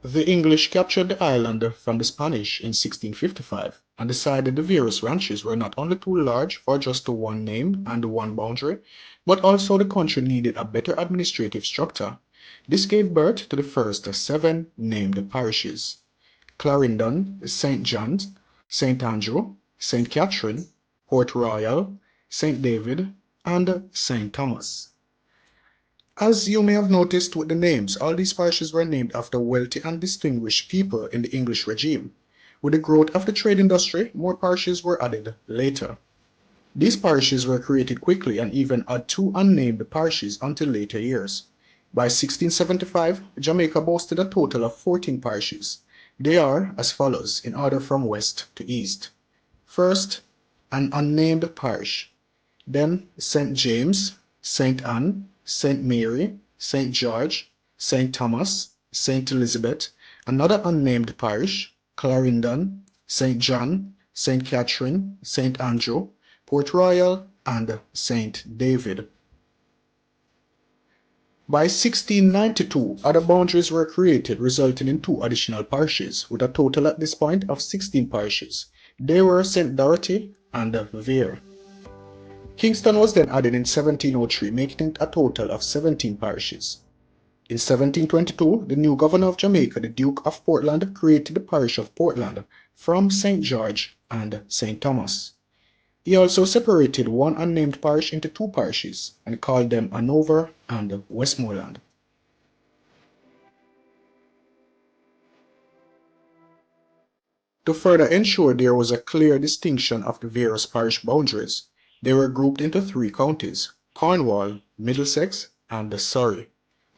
The English captured the island from the Spanish in 1655 and decided the various ranches were not only too large for just the one name and the one boundary, but also the country needed a better administrative structure. This gave birth to the first 7 named parishes: Clarendon, St. John's, St. Andrew, St. Catherine, Port Royal, St. David, and St. Thomas. As you may have noticed with the names, all these parishes were named after wealthy and distinguished people in the English regime. With the growth of the trade industry, more parishes were added later. These parishes were created quickly and even had 2 unnamed parishes until later years. By 1675, Jamaica boasted a total of 14 parishes. They are as follows in order from west to east. First, an unnamed parish. Then St. James, St. Anne, St. Mary, St. George, St. Thomas, St. Elizabeth, another unnamed parish, Clarendon, St. John, St. Catherine, St. Andrew, Port Royal, and St. David. By 1692, other boundaries were created, resulting in 2 additional parishes, with a total at this point of 16 parishes. They were St. Dorothy and Vere. Kingston was then added in 1703, making it a total of 17 parishes. In 1722, the new governor of Jamaica, the Duke of Portland, created the parish of Portland from St. George and St. Thomas. He also separated one unnamed parish into 2 parishes and called them Hanover and Westmoreland. To further ensure there was a clear distinction of the various parish boundaries, they were grouped into 3 counties: Cornwall, Middlesex, and Surrey.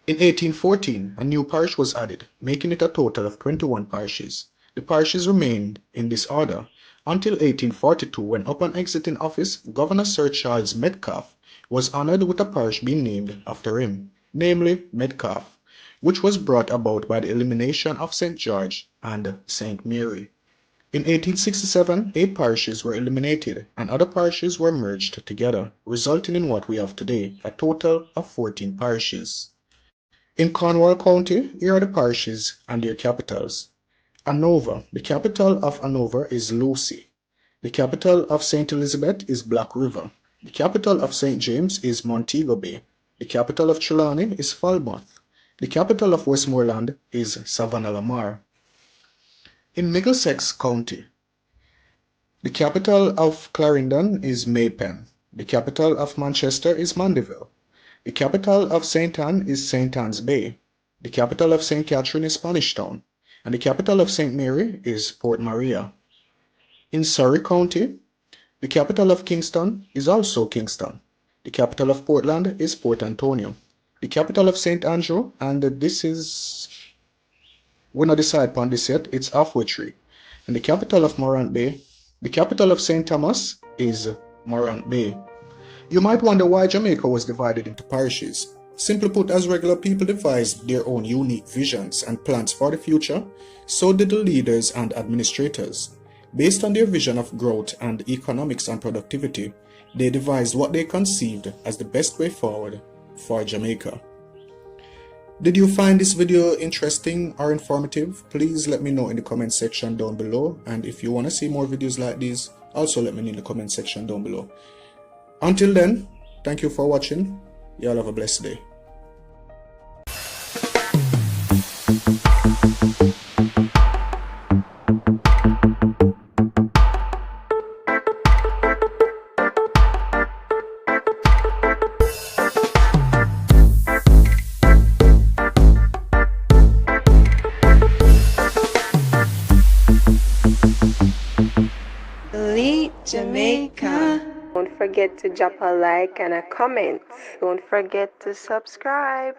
In 1814, a new parish was added, making it a total of 21 parishes. The parishes remained in this order until 1842, when upon exiting office, Governor Sir Charles Metcalfe was honored with a parish being named after him, namely Metcalfe, which was brought about by the elimination of St. George and St. Mary. In 1867, 8 parishes were eliminated and other parishes were merged together, resulting in what we have today, a total of 14 parishes. In Cornwall County, here are the parishes and their capitals. Hanover. The capital of Hanover is Lucy. The capital of St. Elizabeth is Black River. The capital of St. James is Montego Bay. The capital of Trelawney is Falmouth. The capital of Westmoreland is Savannah La Mar. In Middlesex County, the capital of Clarendon is Maypen. The capital of Manchester is Mandeville. The capital of St. Anne is St. Anne's Bay. The capital of St. Catherine is Spanish Town. And the capital of St. Mary is Port Maria. In Surrey County, the capital of Kingston is also Kingston. The capital of Portland is Port Antonio. The capital of St. Andrew, and we're not decided upon this yet, it's Halfway Tree. And the capital of Morant Bay, the capital of St. Thomas is Morant Bay. You might wonder why Jamaica was divided into parishes. Simply put, as regular people devised their own unique visions and plans for the future, so did the leaders and administrators. Based on their vision of growth and economics and productivity, they devised what they conceived as the best way forward for Jamaica. Did you find this video interesting or informative? Please let me know in the comment section down below, and if you want to see more videos like these, also let me know in the comment section down below. Until then, thank you for watching. Y'all have a blessed day. Jamaica. Don't forget to drop a like and a comment. Don't forget to subscribe.